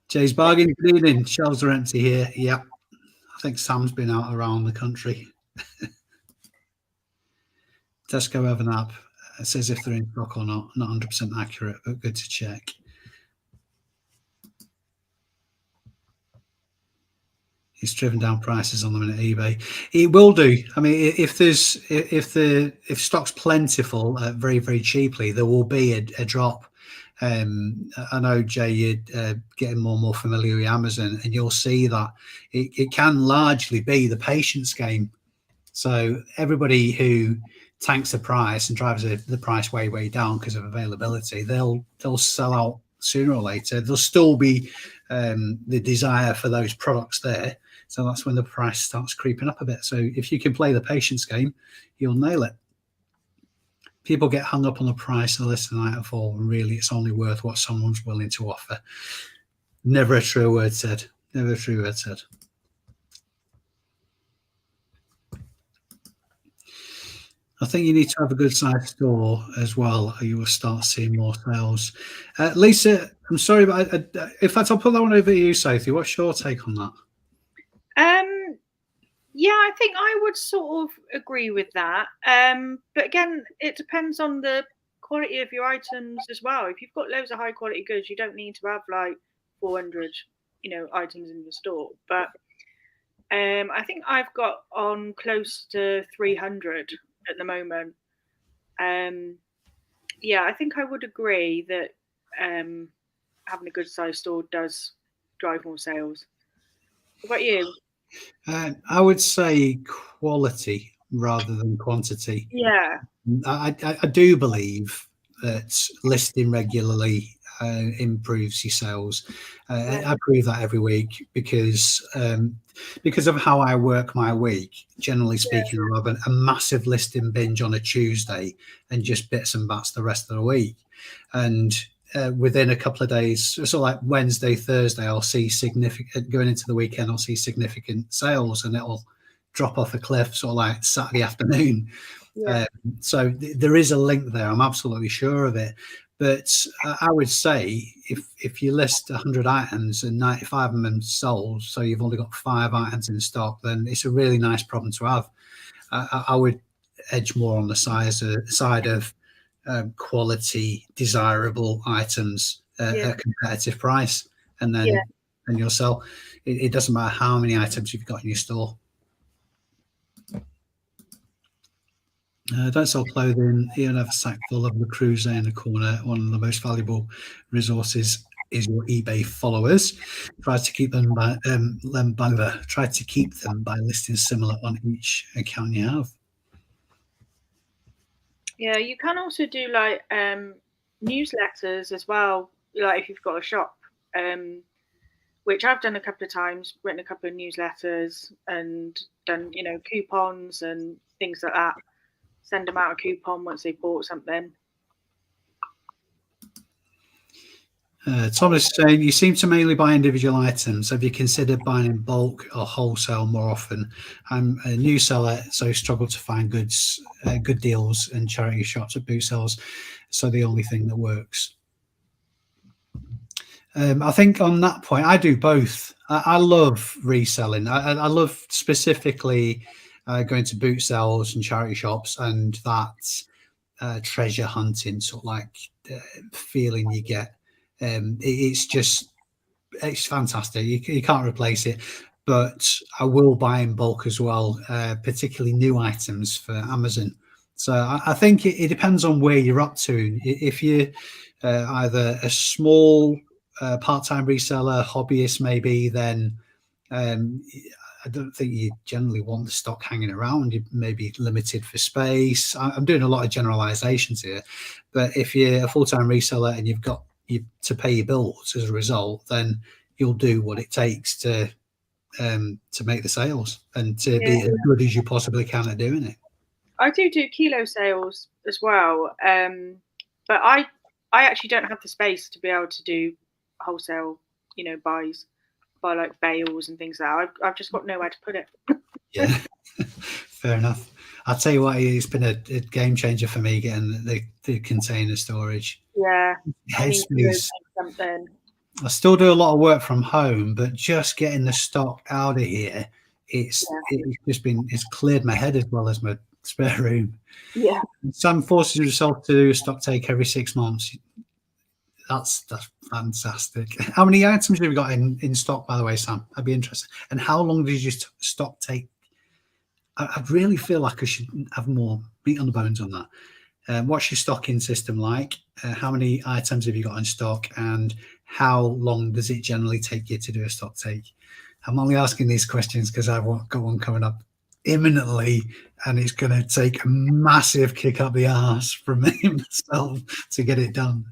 Jay's bargain. Good evening. Shelves are empty here. Yeah. I think Sam's been out around the country. Tesco have an app. It says if they're in stock or not. Not 100% accurate, but good to check. It's driven down prices on them at eBay. It will do. I mean, if stock's plentiful, very, very cheaply, there will be a drop. I know, Jay, you're getting more and more familiar with Amazon, and you'll see that it can largely be the patience game. So everybody who tanks the price and drives the price way, way down because of availability, they'll sell out sooner or later. There'll still be the desire for those products there. So that's when the price starts creeping up a bit. So if you can play the patience game, you'll nail it. People get hung up on the price of the list of an item for, and really it's only worth what someone's willing to offer. Never a true word said. Never a true word said. I think you need to have a good sized store as well, or you will start seeing more sales. Lisa, I'm sorry, but in fact, I'll put that one over to you, Sophie. What's your take on that? Yeah, I think I would sort of agree with that. But again, it depends on the quality of your items as well. If you've got loads of high quality goods, you don't need to have like 400, items in your store. But I think I've got on close to 300 at the moment. Yeah, I think I would agree that having a good sized store does drive more sales. What about you? I would say quality rather than quantity. Yeah. I do believe that listing regularly improves your sales. I prove that every week because of how I work my week. Generally speaking, I have a massive listing binge on a Tuesday and just bits and bats the rest of the week. And within a couple of days, so like Wednesday, Thursday, I'll see significant, going into the weekend, I'll see significant sales, and it'll drop off a cliff sort of like Saturday afternoon. So there is a link there. I'm absolutely sure of it. But I would say if you list 100 items and 95 of them sold, so you've only got 5 items in stock, then it's a really nice problem to have. I would edge more on the side of quality, desirable items at a competitive price, and then you'll sell. It doesn't matter how many items you've got in your store. Don't sell clothing. You don't have a sack full of the cruiser in the corner. One of the most valuable resources is your eBay followers. Try to keep them by listing similar on each account you have. Yeah, you can also do like newsletters as well, like if you've got a shop, which I've done a couple of times, written a couple of newsletters and done, coupons and things like that. Send them out a coupon once they've bought something. Thomas is saying, you seem to mainly buy individual items. Have you considered buying in bulk or wholesale more often? I'm a new seller, so struggle to find good deals in charity shops at boot sales. So the only thing that works. I think on that point, I do both. I love reselling. I love specifically going to boot sales and charity shops, and that treasure hunting sort of like feeling you get. It's fantastic. You can't replace it. but I will buy in bulk as well, particularly new items for Amazon. So I think it depends on where you're up to. If you're either a small part-time reseller, hobbyist maybe, then um, I don't think you generally want the stock hanging around. You may be limited for space. I'm doing a lot of generalizations here, but if you're a full-time reseller and you've got to pay your bills as a result, then you'll do what it takes to make the sales and to be as good as you possibly can at doing it. I do kilo sales as well, but I actually don't have the space to be able to do wholesale, buys, buy like bales and things like that. I've just got nowhere to put it. Yeah, fair enough. I'll tell you what, it's been a game changer for me getting the container storage. Yeah, I need to do something. I still do a lot of work from home, but just getting the stock out of here, it's cleared my head as well as my spare room. Yeah. Sam forces yourself to do a stock take every 6 months. That's fantastic. How many items have you got in stock, by the way, Sam? I'd be interested. And how long did your stock take? I really feel like I should have more meat on the bones on that. What's your stocking system like? How many items have you got in stock? And how long does it generally take you to do a stock take? I'm only asking these questions because I've got one coming up imminently, and it's going to take a massive kick up the arse from me myself to get it done.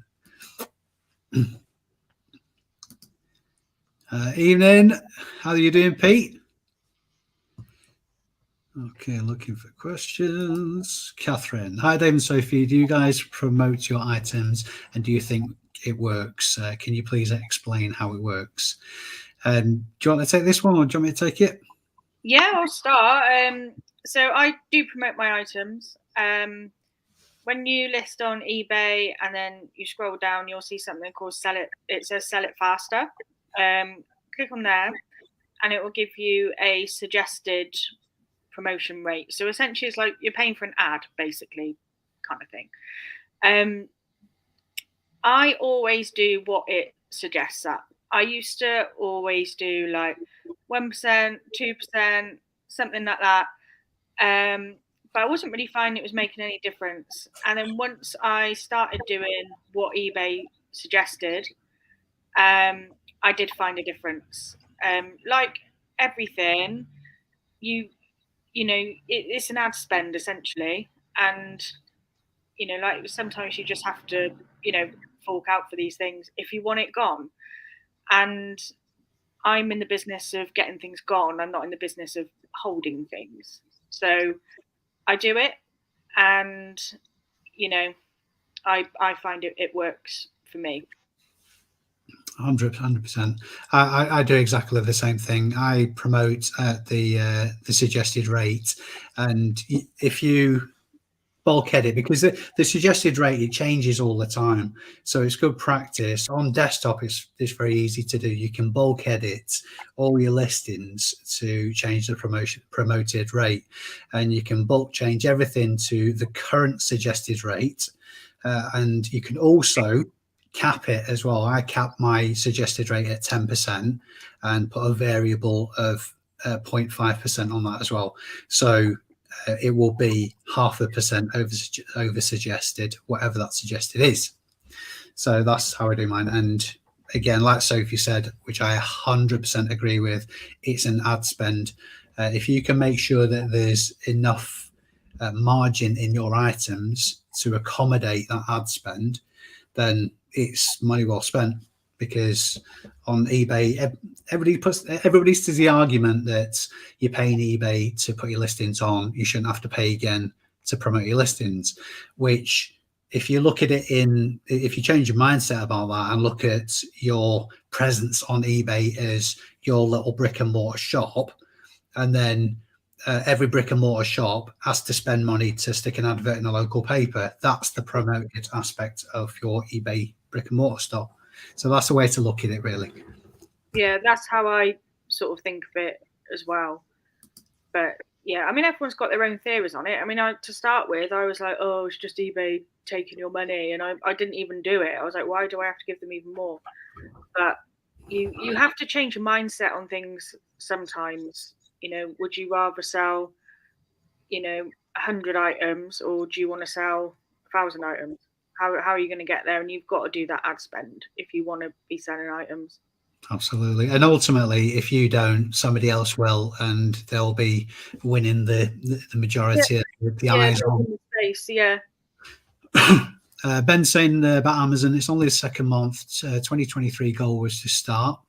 Evening. How are you doing, Pete? Okay, looking for questions. Catherine. Hi, Dave and Sophie. Do you guys promote your items, and do you think it works? Can you please explain how it works? Do you want to take this one, or do you want me to take it? Yeah, I'll start. So I do promote my items. When you list on eBay and then you scroll down, you'll see something called sell it. It says sell it faster. Click on there, and it will give you a suggested promotion rate. So essentially, it's like you're paying for an ad, basically, kind of thing. I always do what it suggests at. I used to always do like 1%, 2%, something like that. But I wasn't really finding it was making any difference. And then once I started doing what eBay suggested, I did find a difference. Like everything, it's an ad spend essentially, and like sometimes you just have to fork out for these things if you want it gone. And I'm in the business of getting things gone. I'm not in the business of holding things. So I do it, and I find it works for me. 100%. I do exactly the same thing. I promote at the suggested rate, and if you bulkhead it, because the suggested rate, it changes all the time, so it's good practice. On desktop, it's very easy to do. You can bulk edit all your listings to change the promoted rate, and you can bulk change everything to the current suggested rate, and you can also cap it as well. I cap my suggested rate at 10% and put a variable of 0.5% on that as well. So it will be 0.5% over suggested, whatever that suggested is. So that's how I do mine. And again, like Sophie said, which I 100% agree with, it's an ad spend. If you can make sure that there's enough margin in your items to accommodate that ad spend, then it's money well spent. Because on eBay, everybody says the argument that you're paying eBay to put your listings on, you shouldn't have to pay again to promote your listings. Which, if you look at it if you change your mindset about that and look at your presence on eBay as your little brick and mortar shop, and then every brick and mortar shop has to spend money to stick an advert in a local paper, that's the promoted aspect of your eBay brick and mortar store. So that's the way to look at it, really. Yeah, that's how I sort of think of it as well. But yeah, I mean, everyone's got their own theories on it. I mean, to start with, I was like, oh, it's just eBay taking your money. And I didn't even do it. I was like, why do I have to give them even more? But you have to change your mindset on things sometimes. You know, would you rather sell, 100 items, or do you want to sell 1,000 items? How are you going to get there? And you've got to do that ad spend if you want to be selling items. Absolutely. And ultimately, if you don't, somebody else will, and they'll be winning the majority of the eyes on. In the space, yeah. Ben saying about Amazon, it's only the second month. 2023 goal was to start.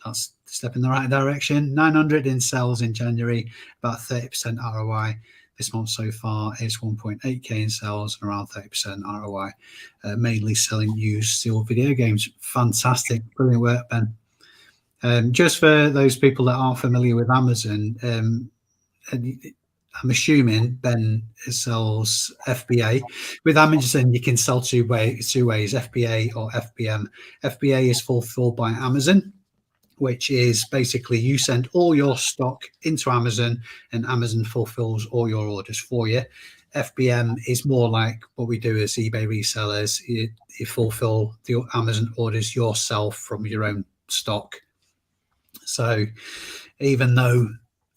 That's a step in the right direction. 900 in sales in January, about 30% ROI. This month so far is 1.8k in sales and around 30% ROI. Mainly selling used steel video games. Fantastic. Brilliant work, Ben. Just for those people that aren't familiar with Amazon, I'm assuming Ben sells FBA. With Amazon, you can sell two ways, FBA or FBM. FBA is fulfilled by Amazon, which is basically you send all your stock into Amazon and Amazon fulfills all your orders for you. FBM is more like what we do as eBay resellers. You fulfill the Amazon orders yourself from your own stock. So even though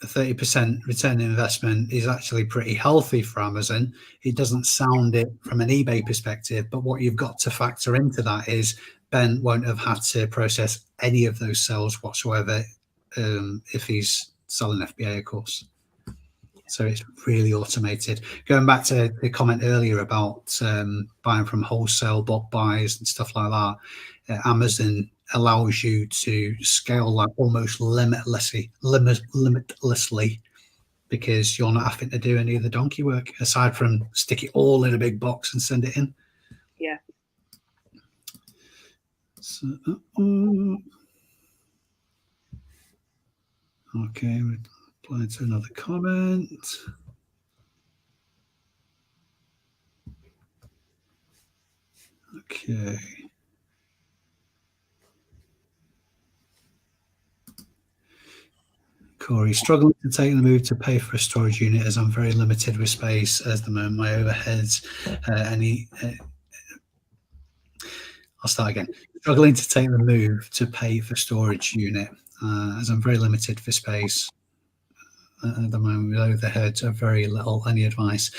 a 30% return on investment is actually pretty healthy for Amazon, it doesn't sound it from an eBay perspective. But what you've got to factor into that is Ben won't have had to process any of those sales whatsoever if he's selling FBA, of course. So it's really automated. Going back to the comment earlier about buying from wholesale bulk buys and stuff like that, Amazon allows you to scale like almost limitlessly, because you're not having to do any of the donkey work aside from stick it all in a big box and send it in. Yeah. So, okay, we're applying to another comment. Okay. Corey, struggling to take the move to pay for a storage unit as I'm very limited with space as the moment my overheads. I'll start again. Struggling to take the move to pay for storage unit as I'm very limited for space at the moment with overheads are very little. Any advice?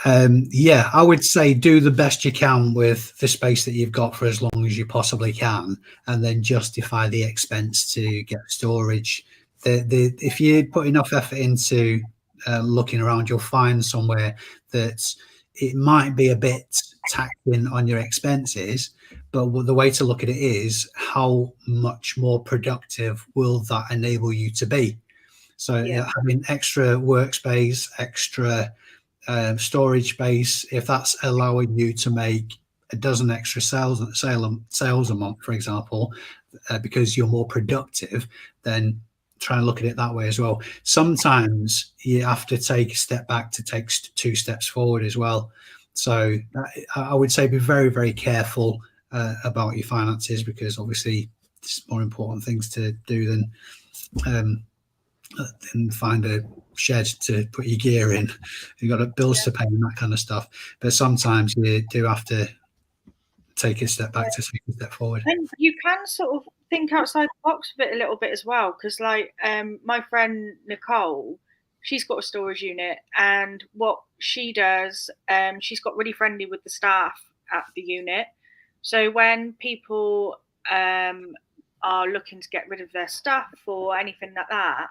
Yeah, I would say do the best you can with the space that you've got for as long as you possibly can, and then justify the expense to get storage. If you put enough effort into looking around, you'll find somewhere that it might be a bit taxing on your expenses, but the way to look at it is how much more productive will that enable you to be. So having extra workspace, extra storage space, if that's allowing you to make a dozen extra sales a month, for example, because you're more productive, then try and look at it that way as well. Sometimes you have to take a step back to take two steps forward as well. So I would say be very, very careful about your finances, because obviously it's more important things to do than find a shed to put your gear in. You've got bills to pay and that kind of stuff. But sometimes you do have to take a step back to take a step forward. And you can sort of think outside the box a little bit as well, because like my friend Nicole, she's got a storage unit, and what she does, she's got really friendly with the staff at the unit. So when people are looking to get rid of their stuff or anything like that,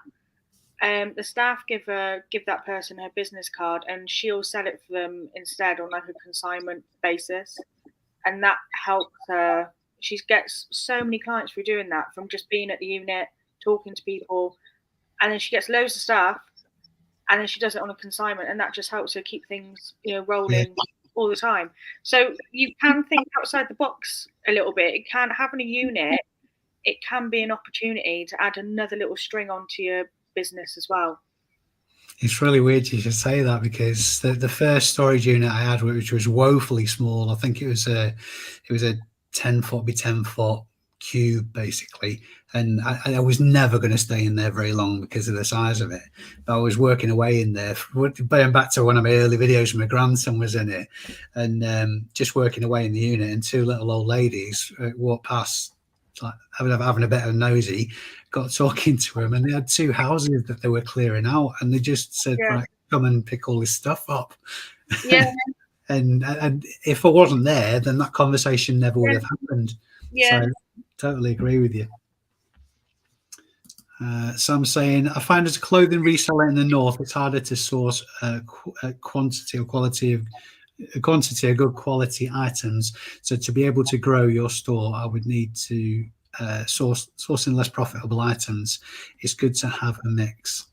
the staff give that person her business card, and she'll sell it for them instead on like a consignment basis, and that helps her. She gets so many clients through doing that, from just being at the unit, talking to people, and then she gets loads of stuff, and then she does it on a consignment, and that just helps her keep things, rolling all the time. So you can think outside the box a little bit. It can, having a unit, it can be an opportunity to add another little string onto your business as well. It's really weird you should say that, because the first storage unit I had, which was woefully small, I think it was a 10-foot by 10-foot cube basically, and I was never going to stay in there very long because of the size of it. But I was working away in there, going back to one of my early videos, my grandson was in it, and just working away in the unit, and two little old ladies walked past like having a bit of nosy, got talking to them, and they had 2 houses that they were clearing out, and they just said, Yeah. right, come and pick all this stuff up. Yeah. and if I wasn't there, then that conversation never would Yeah. have happened. Yeah. So totally agree with you. Sam saying, I find as a clothing reseller in the north, it's harder to source quantity or quality of good quality items. So to be able to grow your store, I would need to sourcing less profitable items. It's good to have a mix.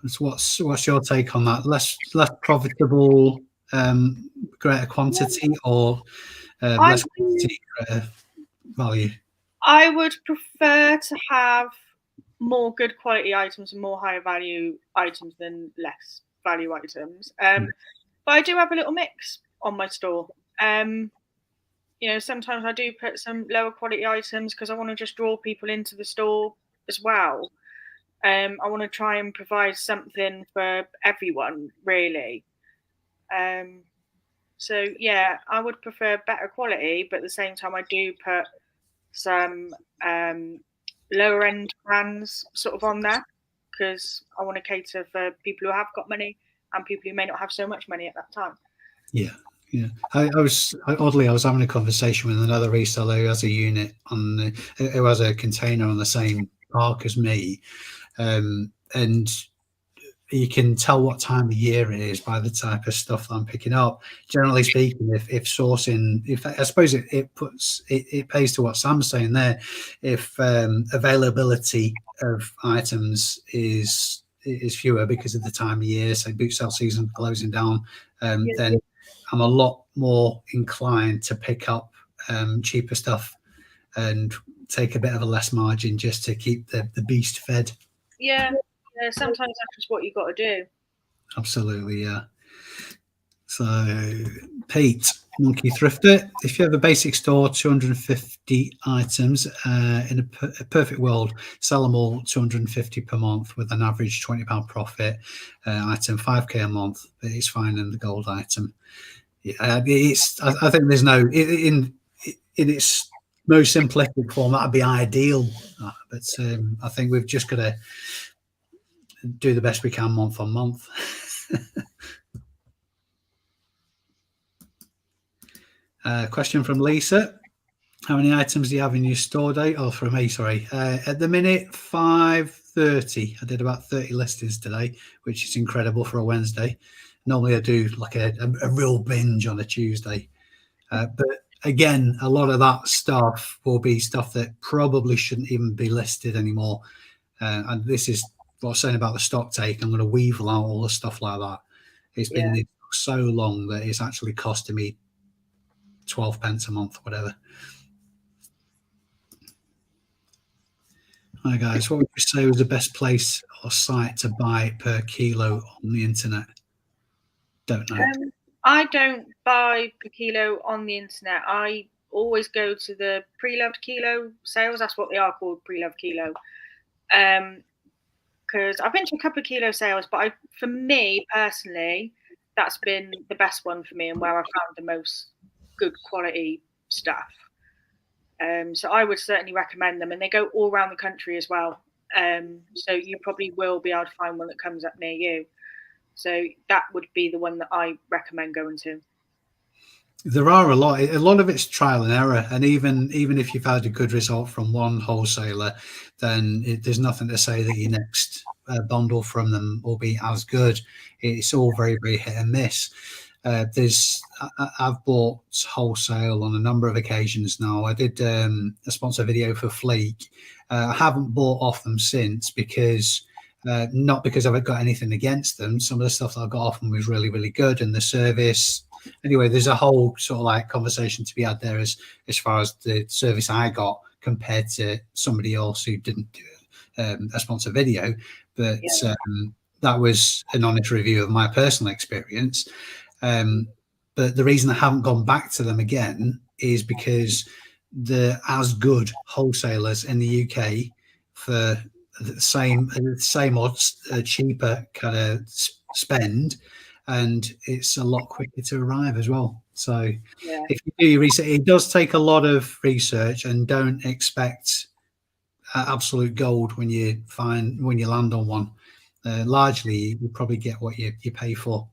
So what's your take on that? Less profitable, greater quantity, or less quantity, greater value? I would prefer to have more good quality items and more higher value items than less value items. But I do have a little mix on my store. Sometimes I do put some lower quality items because I want to just draw people into the store as well. I want to try and provide something for everyone, really. So yeah, I would prefer better quality, but at the same time, I do put some lower end brands sort of on there because I want to cater for people who have got money and people who may not have so much money at that time. Yeah. I was having a conversation with another reseller who has a unit who has a container on the same park as me, and you can tell what time of year it is by the type of stuff that I'm picking up. Generally speaking, if sourcing, I suppose it pays to what Sam's saying there. If availability of items is fewer because of the time of year, so boot sale season closing down, then I'm a lot more inclined to pick up cheaper stuff and take a bit of a less margin just to keep the beast fed. Yeah, sometimes that's just what you got to do. Absolutely, yeah. So, Pete, Monkey Thrifter, if you have a basic store, 250 items in a perfect world, sell them all 250 per month with an average £20 profit. Item 5k a month, but it's fine in the gold item. Yeah, I think there's no in its most simplistic form that'd be ideal, but I think we've just got to do the best we can month on month. Question from Lisa. How many items do you have in your store day? Oh, from me, sorry. At the minute, 530. I did about 30 listings today, which is incredible for a Wednesday. Normally I do like a real binge on a Tuesday. But again, a lot of that stuff will be stuff that probably shouldn't even be listed anymore. And this is what I was saying about the stock take. I'm going to weevil out all the stuff like that. It's been so long that it's actually costing me 12 pence a month, whatever. Hi guys, what would you say was the best place or site to buy per kilo on the internet? Don't know. I don't buy per kilo on the internet. I always go to the pre-loved kilo sales. That's what they are called, pre-loved kilo. Because I've been to a couple of kilo sales, but for me personally, that's been the best one for me and where I found the most good quality stuff. So I would certainly recommend them, and they go all around the country as well. So you probably will be able to find one that comes up near you. So that would be the one that I recommend going to. There are a lot of it's trial and error, and even if you've had a good result from one wholesaler, then there's nothing to say that your next bundle from them will be as good. It's all very, very hit and miss. I've bought wholesale on a number of occasions now. I did a sponsor video for Fleek. I haven't bought off them since because not because I've got anything against them. Some of the stuff that I got off them was really, really good, and the service. Anyway, there's a whole sort of like conversation to be had there as far as the service I got compared to somebody else who didn't do a sponsor video. But that was an honest review of my personal experience. But the reason I haven't gone back to them again is because they're as good wholesalers in the UK for the same or cheaper kind of spend, and it's a lot quicker to arrive as well. So Yeah. if you do your research, it does take a lot of research, and don't expect absolute gold when you land on one. Largely, you probably get what you pay for.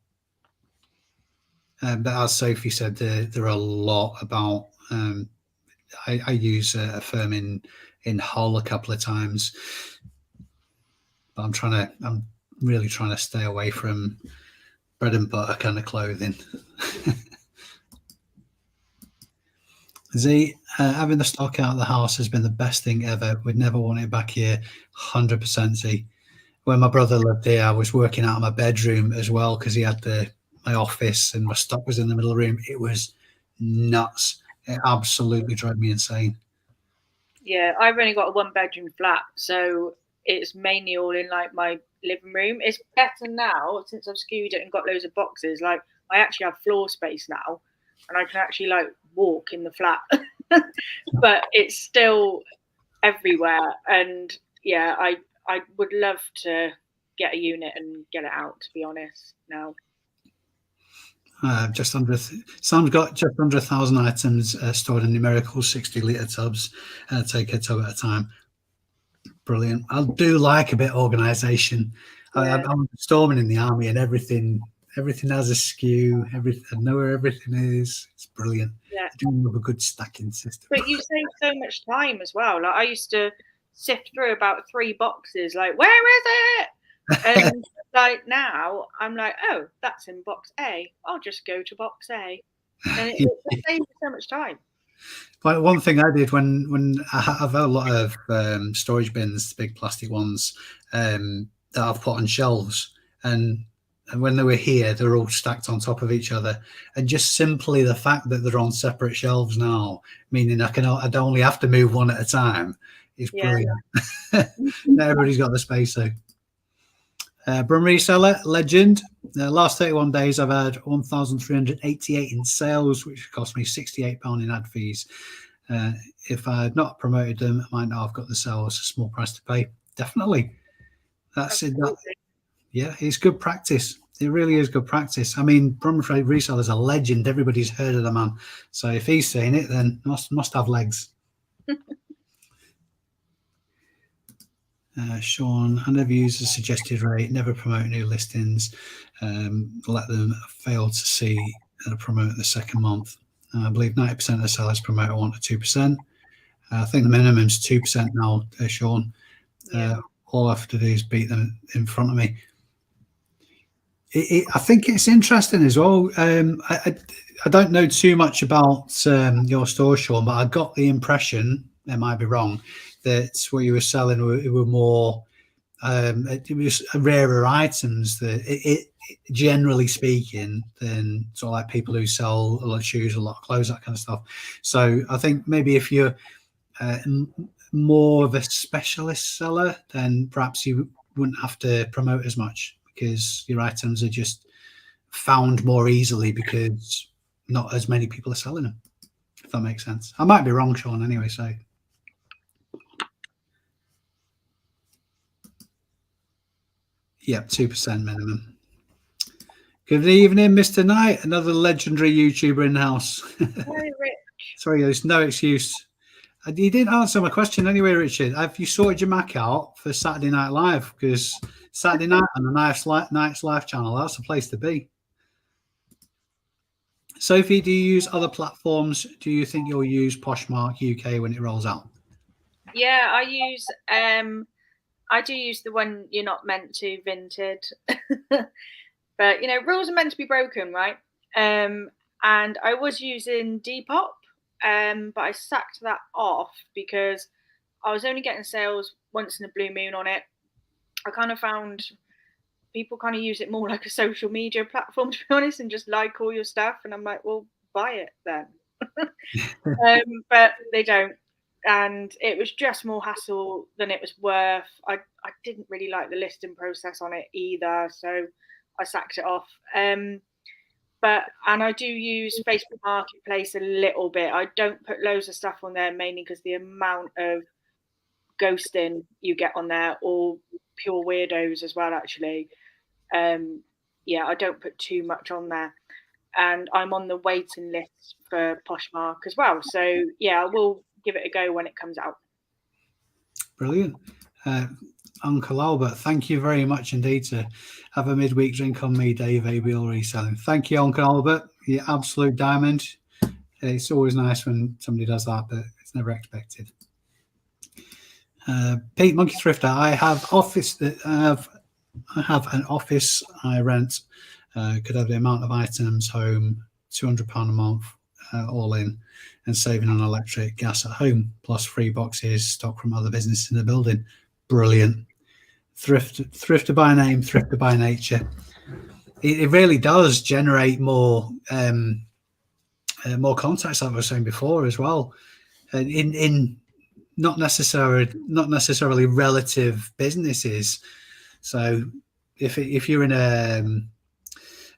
But as Sophie said, there are a lot about. I use a firm in Hull a couple of times, but I'm really trying to stay away from bread and butter kind of clothing. Z, having the stock out of the house has been the best thing ever. We'd never want it back here. 100% Z. When my brother lived here, I was working out of my bedroom as well because he had my office and my stock was in the middle of the room. It was nuts. It absolutely drove me insane. Yeah, I've only got a 1-bedroom flat, so it's mainly all in like my living room. It's better now since I've skewed it and got loads of boxes. Like I actually have floor space now, and I can actually like walk in the flat. But it's still everywhere, and yeah, I would love to get a unit and get it out. To be honest, now. Sam's got just under 1,000 items stored in numerical 60-litre tubs. Take a tub at a time. Brilliant. I do like a bit of organisation. Yeah. I'm storming in the army, and everything has a skew. I know where everything is. It's brilliant. Yeah. I do love a good stacking system. But you save so much time as well. Like I used to sift through about 3 boxes. Like, where is it? And like now, I'm like, oh, that's in box A. I'll just go to box A, and it saves so much time. But one thing I did when I have a lot of storage bins, big plastic ones, that I've put on shelves, and when they were here, they're all stacked on top of each other, and just simply the fact that they're on separate shelves now, meaning I'd only have to move one at a time, is brilliant. Now everybody's got the space. So, Brum Reseller Legend. Last 31 days, I've had 1,388 in sales, which cost me £68 in ad fees. If I had not promoted them, I might not have got the sales. A small price to pay. Definitely. That's it. Yeah, it's good practice. It really is good practice. I mean, Brum Reseller's a legend. Everybody's heard of the man. So if he's saying it, then must have legs. Sean, I never use a suggested rate, never promote new listings, let them fail to see promote the second month. I believe 90% of the sellers promote 1 to 2%. I think the minimum is 2% now, Sean. All I have to do is beat them in front of me. I think it's interesting as well. I don't know too much about your store, Sean, but I got the impression, I might be wrong, that what you were selling were more, it was rarer items, that generally speaking, than sort of like people who sell a lot of shoes, a lot of clothes, that kind of stuff. So I think maybe if you're more of a specialist seller, then perhaps you wouldn't have to promote as much, because your items are just found more easily because not as many people are selling them, if that makes sense. I might be wrong, Sean, anyway, so. Yep, 2% minimum. Good evening, Mr. Knight, another legendary YouTuber in the house. Very rich. Sorry, there's no excuse. You didn't answer my question anyway, Richard. Have you sorted your Mac out for Saturday Night Live? Because Saturday night on the Night's Live channel, that's the place to be. Sophie, do you use other platforms? Do you think you'll use Poshmark UK when it rolls out? Yeah, I do use the one you're not meant to, Vinted. But rules are meant to be broken, right? And I was using Depop, but I sacked that off because I was only getting sales once in a blue moon on it. I kind of found people kind of use it more like a social media platform, to be honest, and just like all your stuff. And I'm like, well, buy it then. But they don't. And it was just more hassle than it was worth. I didn't really like the listing process on it either, so I sacked it off. And I do use Facebook Marketplace a little bit. I don't put loads of stuff on there, mainly because the amount of ghosting you get on there, or pure weirdos as well, actually. I don't put too much on there. and I'm on the waiting list for Poshmark as well. So yeah, I will give it a go when it comes out. Brilliant. Uncle Albert, thank you very much indeed to have a midweek drink on me, Dave ABL Reselling. Thank you, Uncle Albert. You're absolute diamond. It's always nice when somebody does that, but it's never expected. Pete Monkey Thrifter, I have an office I rent. Could have the amount of items home, £200 a month, all in, and saving on electric, gas at home, plus 3 boxes stock from other businesses in the building. Brilliant. Thrifter by name, thrifter by nature. It really does generate more contacts, like I was saying before, as well. In not necessarily relative businesses. So if you're in a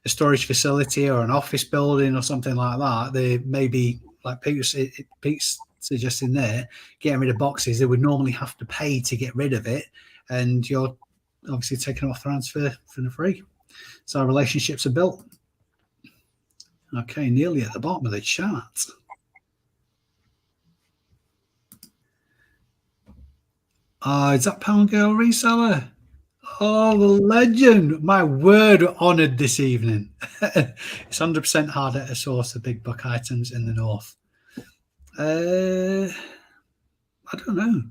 storage facility or an office building or something like that, they maybe, like Pete's suggesting there, getting rid of boxes, they would normally have to pay to get rid of it, and you're obviously taking off their hands for free. So our relationships are built. Okay, nearly at the bottom of the chart. Is that Pound Girl Reseller? Oh, the legend. My word, honoured this evening. It's 100% harder to source the big buck items in the north. I don't know.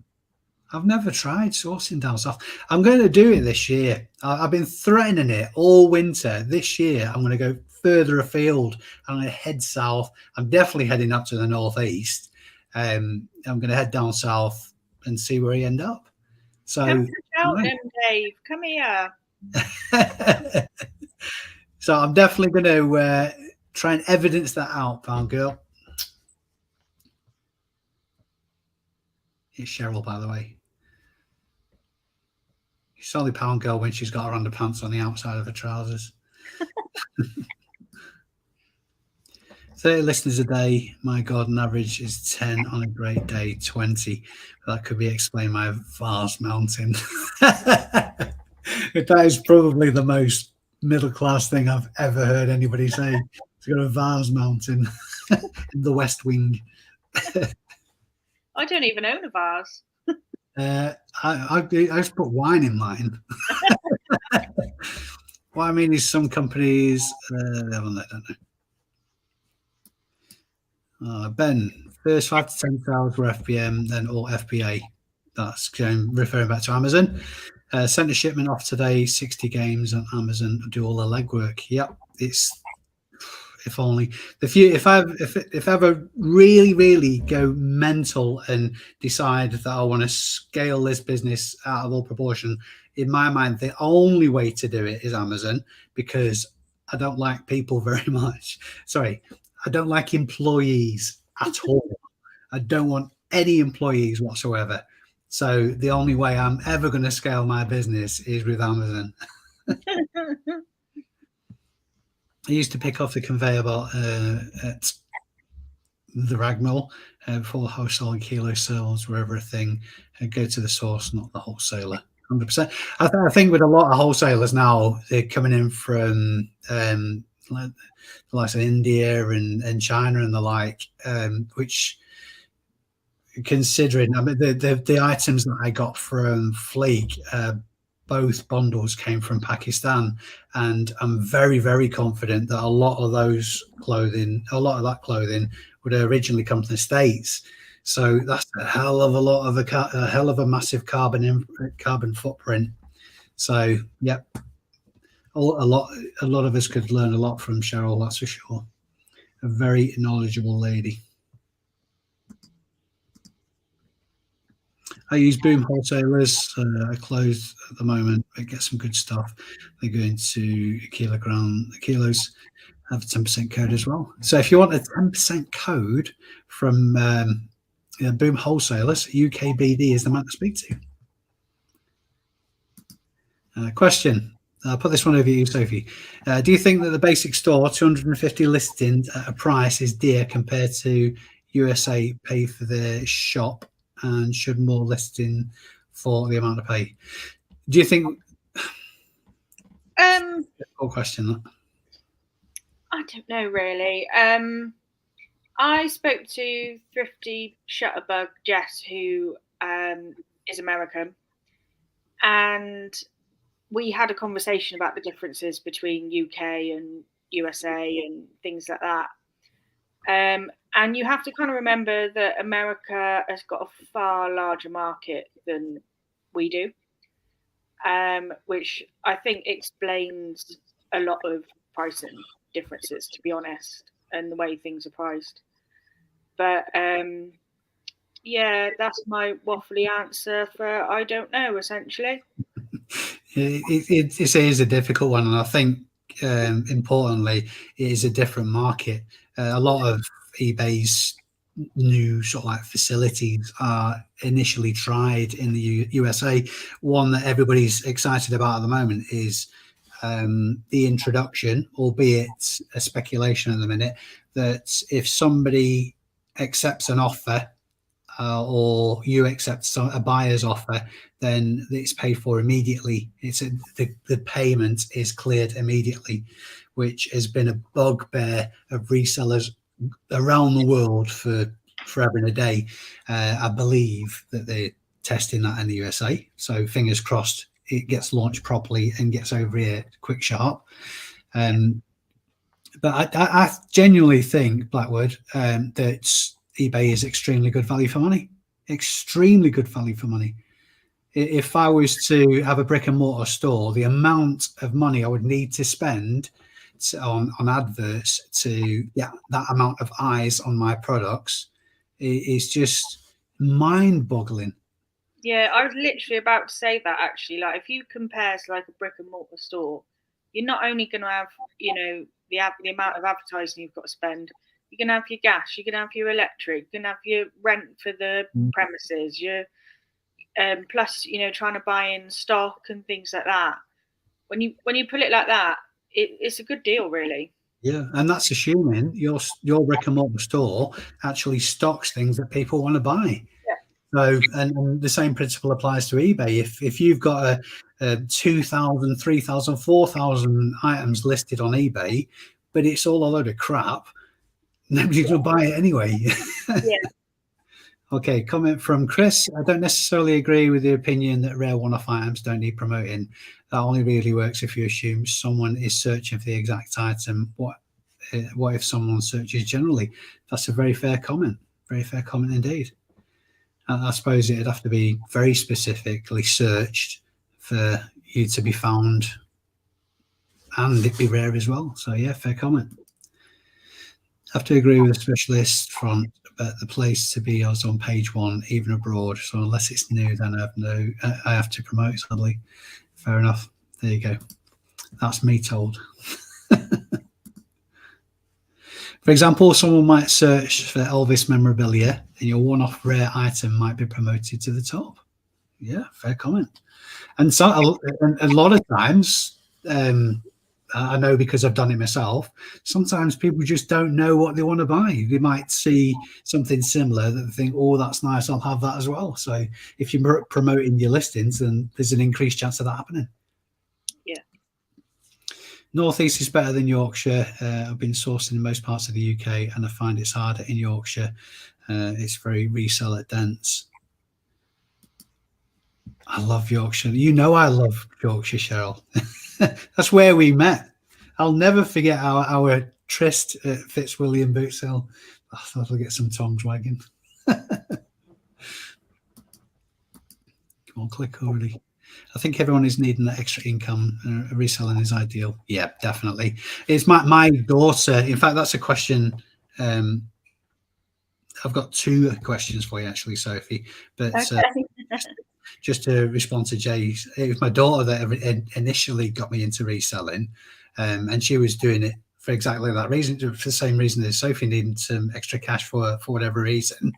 I've never tried sourcing down south. I'm going to do it this year. I've been threatening it all winter. This year, I'm going to go further afield. I'm going to head south. I'm definitely heading up to the northeast. I'm going to head down south and see where I end up. So, come out then, Dave. Come here. So I'm definitely going to try and evidence that out, Pound Girl. It's Cheryl, by the way. She's only Pound Girl when she's got her underpants on the outside of her trousers. 30 listeners a day. My God, an average is 10 on a great day, 20. That could be explained by vast mountain. That is probably the most middle-class thing I've ever heard anybody say. It's got a vase mountain in the West Wing. I don't even own a vase. I just put wine in mine. What I mean is some companies, I don't know. Ben, first 5 to 10 sales were FBM, then all FBA. That's referring back to Amazon. Sent a shipment off today, 60 games on Amazon, do all the legwork. Yep, it's, if only. If I ever really go mental and decide that I want to scale this business out of all proportion, in my mind, the only way to do it is Amazon, because I don't like people very much. Sorry, I don't like employees at all. I don't want any employees whatsoever. So the only way I'm ever going to scale my business is with Amazon. I used to pick off the conveyor belt at the rag mill before the wholesale and kilo sales were ever a thing. And go to the source, not the wholesaler. 100%. I think with a lot of wholesalers now, they're coming in from the likes of India and China and the like, which, considering, I mean, the items that I got from Fleek, both bundles came from Pakistan, and I'm very, very confident that a lot of that clothing would have originally come to the States. So that's a hell of a massive carbon footprint. So, yep, a lot of us could learn a lot from Cheryl, that's for sure. A very knowledgeable lady. I use Boom Wholesalers. I closed at the moment. I get some good stuff. They go into kilos. Have a 10% code as well. So if you want a 10% code from Boom Wholesalers, UKBD is the man to speak to. Question. I'll put this one over to you, Sophie. Do you think that the basic store, 250 listings at a price, is dear compared to USA pay for their shop? And should more listing for the amount of pay? Do you think? Difficult question. I don't know really. I spoke to Thrifty Shutterbug Jess, who is American, and we had a conversation about the differences between UK and USA and things like that. And you have to kind of remember that America has got a far larger market than we do, which I think explains a lot of pricing differences, to be honest, and the way things are priced. But yeah, that's my waffly answer for I don't know, essentially. It is a difficult one, and I think importantly, it is a different market. A lot of eBay's new sort of like facilities are initially tried in the USA. One that everybody's excited about at the moment is the introduction, albeit a speculation at the minute, that if somebody accepts an offer or you accept a buyer's offer, then it's paid for immediately. The payment is cleared immediately, which has been a bugbear of resellers around the world for forever and a day. I believe that they're testing that in the USA. So fingers crossed it gets launched properly and gets over here quick sharp. But I genuinely think, Blackwood, that eBay is extremely good value for money. Extremely good value for money. If I was to have a brick and mortar store, the amount of money I would need to spend on adverts to get that amount of eyes on my products is just mind-boggling. Yeah, I was literally about to say that actually. Like, if you compare to like a brick and mortar store, you're not only going to have, you know, the amount of advertising you've got to spend. You're going to have your gas, you're going to have your electric, you're going to have your rent for the premises, your plus, you know, trying to buy in stock and things like that. When you put it like that, it's a good deal, really. Yeah, and that's assuming your brick and mortar store actually stocks things that people want to buy. Yeah. So, and the same principle applies to eBay. If you've got a 2,000, 3,000, 4,000 items listed on eBay, but it's all a load of crap, nobody's going to buy it anyway. Yeah. Okay, comment from Chris. I don't necessarily agree with the opinion that rare one-off items don't need promoting. That only really works if you assume someone is searching for the exact item. What if someone searches generally? That's a very fair comment. Very fair comment indeed. I suppose it'd have to be very specifically searched for you to be found, and it'd be rare as well. So yeah, fair comment. I have to agree with the specialist front, but the place to be is on page one, even abroad. So unless it's new, then I have to promote suddenly. Fair enough. There you go. That's me told. For example, someone might search for Elvis memorabilia, and your one-off rare item might be promoted to the top. Yeah, fair comment. And so a lot of times, I know because I've done it myself, sometimes people just don't know what they want to buy. They might see something similar that they think, oh, that's nice, I'll have that as well. So if you're promoting your listings, then there's an increased chance of that happening. Yeah. Northeast is better than Yorkshire. I've been sourcing in most parts of the UK, and I find it's harder in Yorkshire. It's very reseller dense. I love Yorkshire. You know I love Yorkshire, Cheryl. That's where we met. I'll never forget our tryst at Fitzwilliam Boots Hill. I thought I'll get some tongues wagging. Come on, click already. I think everyone is needing that extra income. Reselling is ideal. Yeah, definitely. It's my daughter. In fact, that's a question. I've got two questions for you, actually, Sophie. But Okay. Just to respond to Jay's, it was my daughter that initially got me into reselling, and she was doing it for exactly that reason, for the same reason as Sophie needed some extra cash for whatever reason.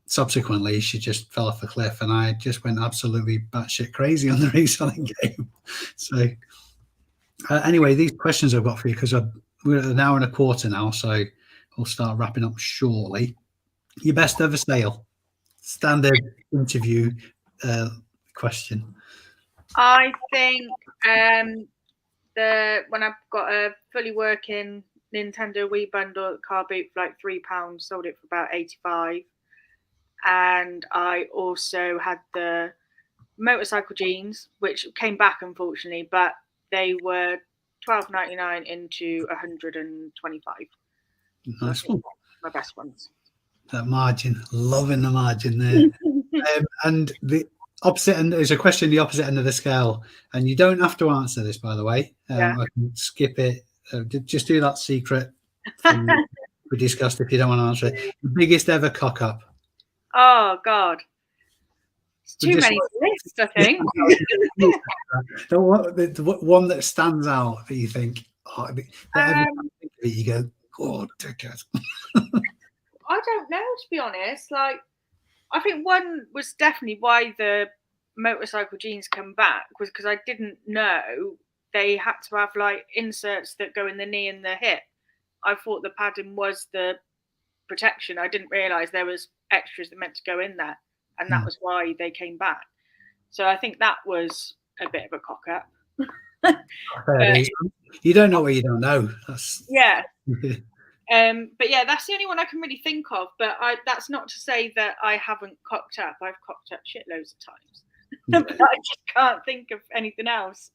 Subsequently, she just fell off a cliff, and I just went absolutely batshit crazy on the reselling game. So anyway, these questions I've got for you, because we're at an hour and a quarter now, so we'll start wrapping up shortly. Your best ever sale? Standard interview question. I think when I've got a fully working Nintendo Wii bundle car boot for like £3, sold it for about 85. And I also had the motorcycle jeans, which came back unfortunately, but they were £12.99 into 125. Nice one. My best ones. That margin, loving the margin there. And the opposite end is a question, the opposite end of the scale. And you don't have to answer this, by the way. Yeah. I can skip it. Just do that secret thing we discussed if you don't want to answer it. The biggest ever cock up. Oh, God. It's too many lists, I think. The one that stands out that you think, every time you think of it, you go, oh, dickhead. I don't know, to be honest. Like, I think one was definitely why the motorcycle jeans come back was because I didn't know they had to have like inserts that go in the knee and the hip. I thought the padding was the protection. I didn't realise there was extras that meant to go in there, and that was why they came back. So I think that was a bit of a cock up. You don't know what you don't know. Yeah. But yeah, that's the only one I can really think of. But that's not to say that I haven't cocked up. I've cocked up shitloads of times. But I just can't think of anything else.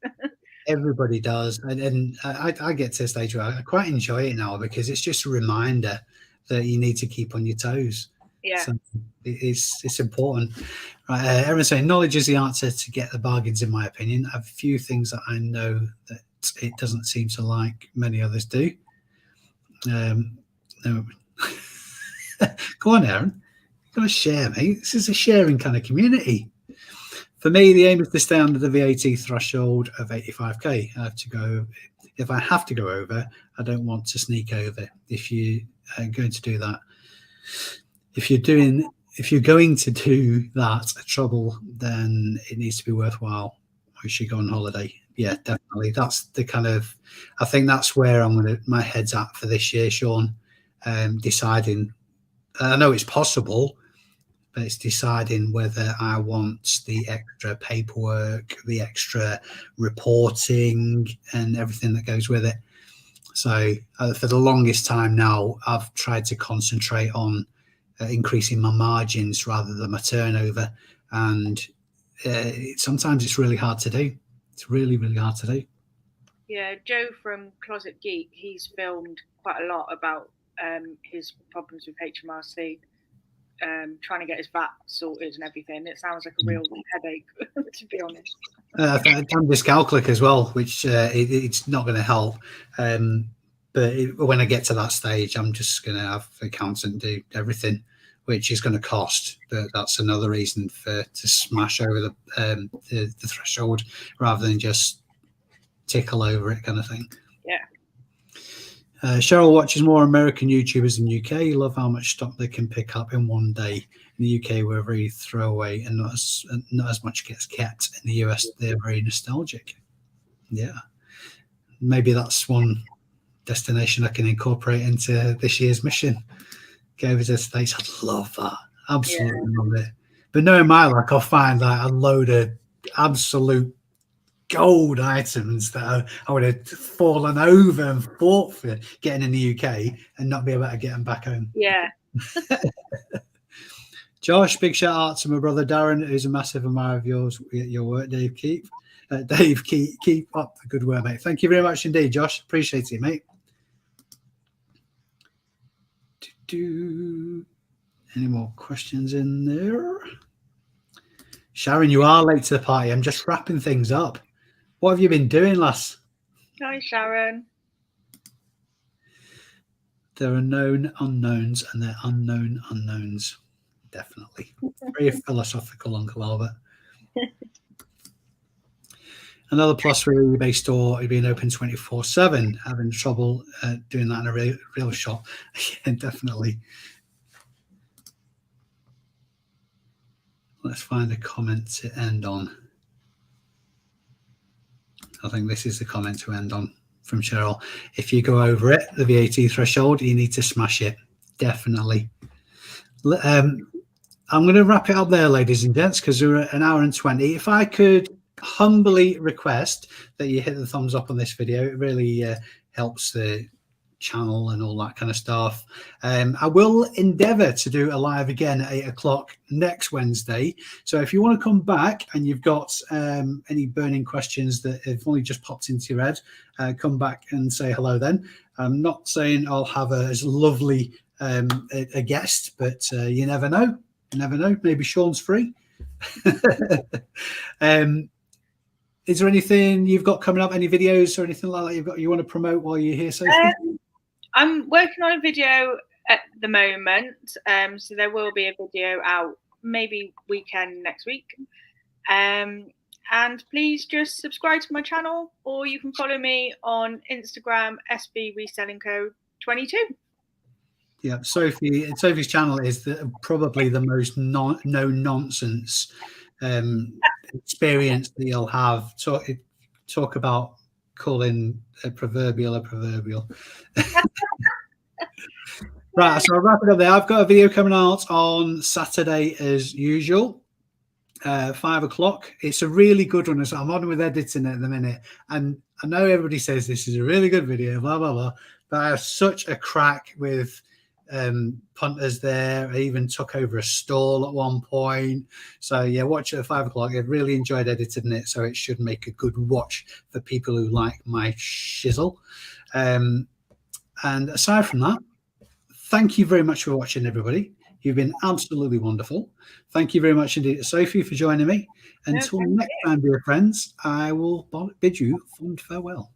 Everybody does. And I get to a stage where I quite enjoy it now because it's just a reminder that you need to keep on your toes. Yeah. So it's important. Right, everyone's saying knowledge is the answer to get the bargains, in my opinion. I have a few things that I know that it doesn't seem to like many others do. No. Go on, Aaron. You've got to share, mate. This is a sharing kind of community. For me, the aim is to stay under the VAT threshold of 85k. If I have to go over, I don't want to sneak over. If you are going to do that, if you're going to do that trouble, then it needs to be worthwhile. We should go on holiday. Yeah, definitely. That's the kind of, I think that's where my head's at for this year, Sean. Deciding, I know it's possible, but it's deciding whether I want the extra paperwork, the extra reporting, and everything that goes with it. So for the longest time now, I've tried to concentrate on increasing my margins rather than my turnover. And sometimes it's really hard to do. It's really, really hard to do. Yeah, Joe from Closet Geek, he's filmed quite a lot about his problems with HMRC, trying to get his VAT sorted and everything. It sounds like a real headache, to be honest. I've done dyscalculic as well, which it's not going to help. But when I get to that stage, I'm just going to have the accountant do everything, which is going to cost. But that's another reason to smash over the threshold rather than just tickle over it, kind of thing. Yeah. Cheryl watches more American YouTubers in UK. Love how much stock they can pick up in one day. In the UK, we're very throwaway and not as much gets kept. In the US, they're very nostalgic. Yeah. Maybe that's one destination I can incorporate into this year's mission. Go over to the States. I'd love that. Absolutely love it. But knowing my luck, I'll find like a load of absolute gold items that I would have fallen over and fought for getting in the UK and not be able to get them back home. Yeah. Josh, big shout out to my brother Darren, who's a massive admirer of your work, Dave. Keep up the good work, mate. Thank you very much indeed, Josh. Appreciate it, mate. Any more questions in there? Sharon, you are late to the party. I'm just wrapping things up. What have you been doing, lass? Hi, Sharon. There are known unknowns and there are unknown unknowns. Definitely. Very philosophical, Uncle Albert. Another plus for your eBay store, being open 24/7. Having trouble doing that in a real shop. Yeah, definitely. Let's find a comment to end on. I think this is the comment to end on from Cheryl. If you go over it, the VAT threshold, you need to smash it. Definitely. I'm going to wrap it up there, ladies and gents, because we're at an hour and 20. If I could humbly request that you hit the thumbs up on this video. It really helps the channel and all that kind of stuff. I will endeavor to do a live again at 8 o'clock next Wednesday. So if you want to come back and you've got any burning questions that have only just popped into your head, come back and say hello then. I'm not saying I'll have as lovely a guest, but you never know. You never know. Maybe Sean's free. Is there anything you've got coming up? Any videos or anything like that you want to promote while you're here, Sophie? I'm working on a video at the moment, so there will be a video out maybe weekend next week. And please just subscribe to my channel, or you can follow me on Instagram, SB Reselling Co 22. Yeah, Sophie's channel is probably the most no nonsense experience that you'll have. Talk about calling a proverbial. Right, so I'll wrap it up there. I've got a video coming out on Saturday as usual, 5 o'clock. It's a really good one. So I'm on with editing it at the minute, and I know everybody says this is a really good video, blah blah blah, but I have such a crack with punters there. I even took over a stall at one point. So yeah, watch it at 5 o'clock. I've really enjoyed editing it, so it should make a good watch for people who like my shizzle. And aside from that, thank you very much for watching, everybody. You've been absolutely wonderful. Thank you very much indeed to Sophie for joining me. Until next time, dear friends, I will bid you fond farewell.